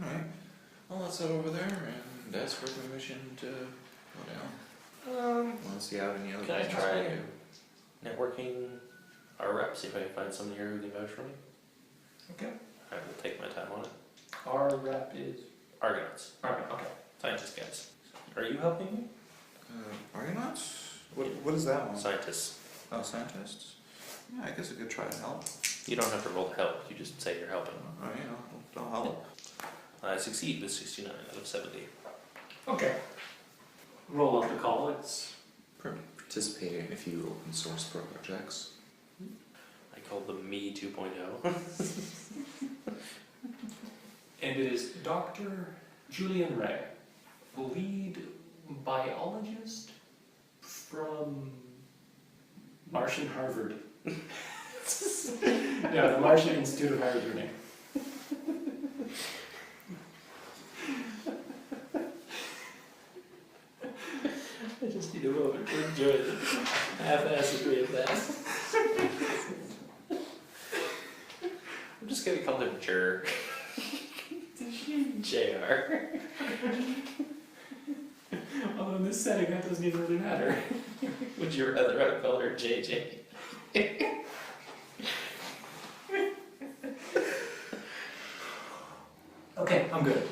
Alright. Well, let's head over there and ask for permission to go down. Want to see out any other Can I business try we do? networking our reps, see if I can find someone here who can vouch for me? Okay. I will take my time on it. Our rep is... Argonauts. Alright, okay. Scientist guys. Are you helping me? Argonauts? What is that one? Scientists. Oh, scientists? Yeah, I guess I could try to help. You don't have to roll to help, you just say you're helping. Alright, I'll help. I succeed with 69 out of 70. Okay. Roll up the call. It's Participating in a few open source projects. I call them Me 2.0. and it is Dr. Julian Ray, lead biologist from Martian Harvard. Yeah, the Martian Institute of Higher Learning. need a moment to enjoy the half-assedry of that. I'm just gonna call him Jur. JR. Although in this setting, that doesn't even really matter. Would you rather I call her JJ? Okay, I'm good.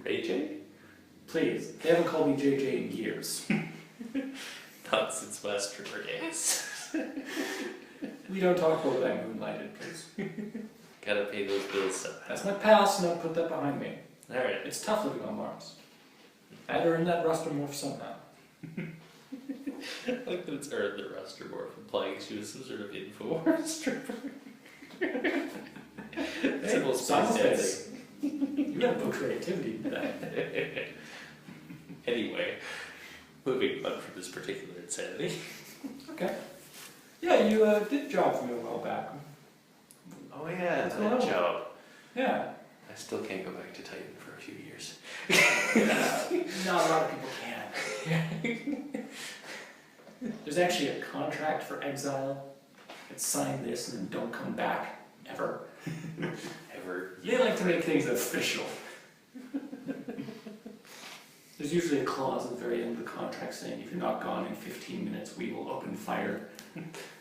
Ray J? Please, they haven't called me JJ in years. Not since Master days. We don't talk about that moonlighted, please. Gotta pay those bills somehow. That's my past, and I'll put that behind me. Alright. It's tough living on Mars. I'd earn that Rustermorph somehow. I like that it's earned the Rustermorph, implying she was some sort of InfoWars stripper. Simple space. You gotta put creativity into that. Anyway, moving on from this particular insanity. Okay. Yeah, you did a job for me a while back. Oh yeah, What's that going on? job. Yeah. I still can't go back to Titan for a few years. Not a lot of people can. There's actually a contract for exile. It's sign this and then don't come back ever. Ever. They like to make things official. There's usually a clause at the very end of the contract saying if you're not gone in 15 minutes, we will open fire.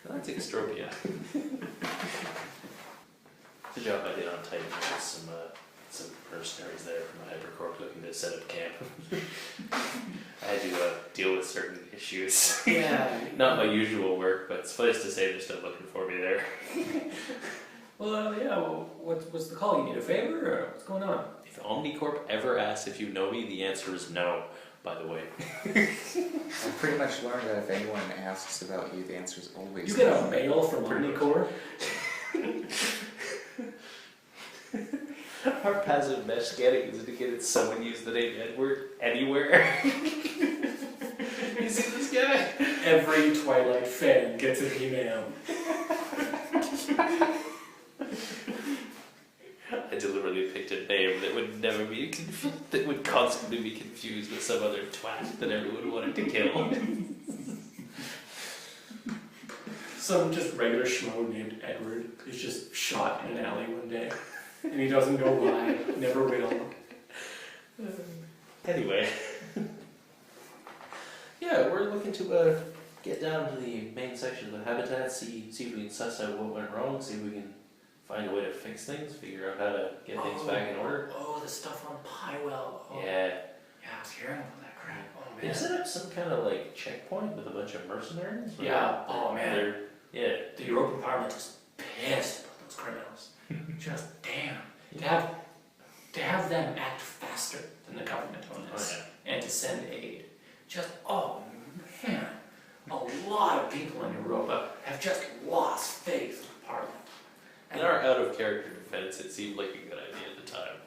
That's Extropia. The job I did on Titan was some mercenaries there from a hypercorp looking to set up camp. I had to deal with certain issues. Yeah. Not my usual work, but suffice to say they're still looking for me there. Well, what's the call? You need a favor, or what's going on? If Omnicorp ever asks if you know me, the answer is no, by the way. I've pretty much learned that if anyone asks about you, the answer is always You get a mail from Omnicorp? Our passive mesh scanning is indicated someone used the name Edward anywhere. You see this guy? Every Twilight fan gets an email. I deliberately picked a name that would never be that would constantly be confused with some other twat that everyone wanted to kill. Some just regular schmo named Edward is just shot in an alley one day. And he doesn't know why, never will. Anyway. Yeah, we're looking to get down to the main section of the habitat, see if we can suss out what went wrong, see if we can find a way to fix things, figure out how to get things back in order. Oh, the stuff on Pwyll. Oh. Yeah. Yeah, I was hearing about that crap. Oh, man. They set up some kind of like checkpoint with a bunch of mercenaries. Yeah, oh man. Yeah. The Europa Parliament is pissed about those criminals. Just damn. To have them act faster than the government on this, and to send aid. Just, oh man, a lot of people in Europa have just lost faith in Parliament. In our out of character defense, it seemed like a good idea at the time.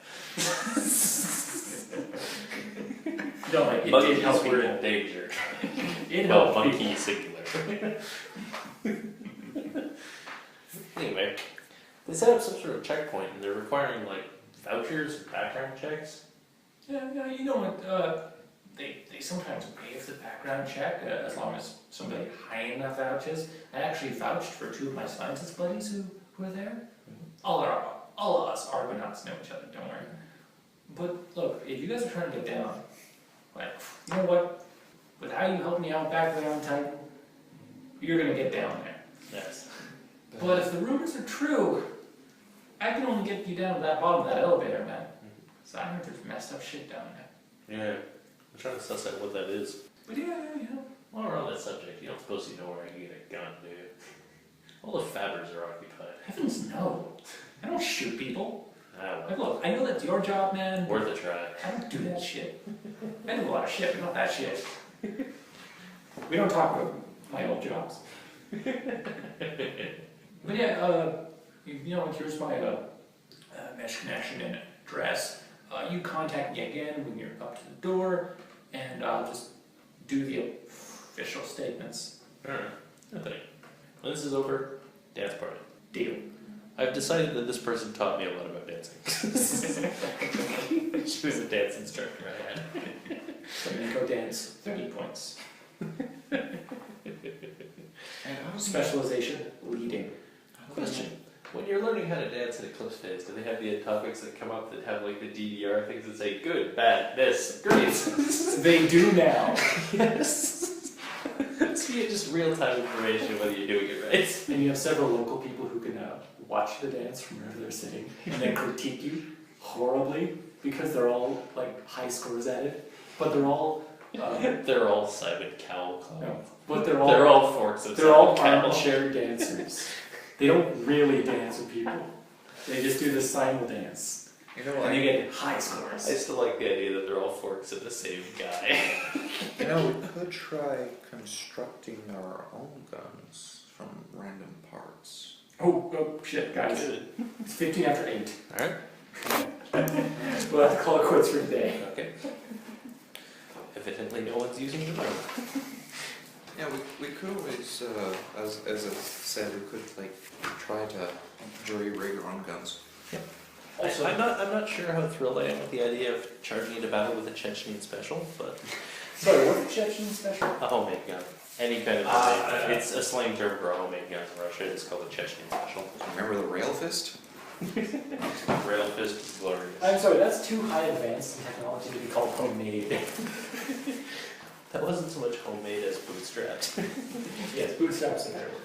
No, like, it did help Monkeys were people. in danger. It Well, helped monkey people. singular. Anyway, they set up some sort of checkpoint and they're requiring like vouchers and background checks. Yeah, you know what, they sometimes waive the background check as long as somebody high enough vouches. I actually vouched for 2 of my scientist buddies who were there. All of us Argonauts know each other, don't worry. But look, if you guys are trying to get down, like, you know what? With how you helped me out back there on Titan, you're gonna get down there. Yes. But if the rumors are true, I can only get you down to that bottom of that elevator, man. So I heard there's messed up shit down there. Yeah. I'm trying to suss out what that is. But yeah. While we're on that subject, you don't suppose you know where I can get a gun, do you? All the fabbers are occupied. Heavens no. I don't shoot people. Ah, Like, look, I know that's your job, man. worth a try. I don't do that shit. I do a lot of shit, but not that shit. We don't talk about my old jobs. But yeah, you know, here's my mesh connection and address. You contact me again when you're up to the door, and I'll just do the official statements. Alright. Nothing. When this is over, dance party. Deal. I've decided that this person taught me a lot about dancing. She was a dance instructor I had. So you go dance 30 points. And I was Specialization, leading. Question. When you're learning how to dance at Eclipse Phase, do they have the topics that come up that have like the DDR things that say good, bad, this, great? They do now. Yes. So you get just real-time information whether you're doing it right. And you have several local people who can watch the dance from wherever they're sitting and then critique you horribly because they're all like high scores at it, but they're all They're all Simon Cowell Club. no, but They're all forks of they're all Simon Cowell. armchair dancers. They don't really dance with people. They just do the simul dance, You know, and they get high scores. I still like the idea that they're all forks of the same guy. you know, we could try constructing our own guns from random parts. Oh shit, guys! Good. It's 15 after 8. Alright. We'll have to call it quits for today. Okay. Evidently no one's using the room. Yeah, we could always, as I said, we could like try to jury rig our own guns. Also, I'm not sure how thrilled I am with the idea of charging into battle with a Chechnyan special, but Sorry, what's the Chechen special? a homemade gun. Any kind of it's a slang term for a homemade gun in Russia. It's called a Chechnyan special. Remember the rail fist? Rail fist is glorious. I'm sorry, that's too high advanced in technology to be called homemade. That wasn't so much homemade as bootstrapped. Yes, bootstraps are better word.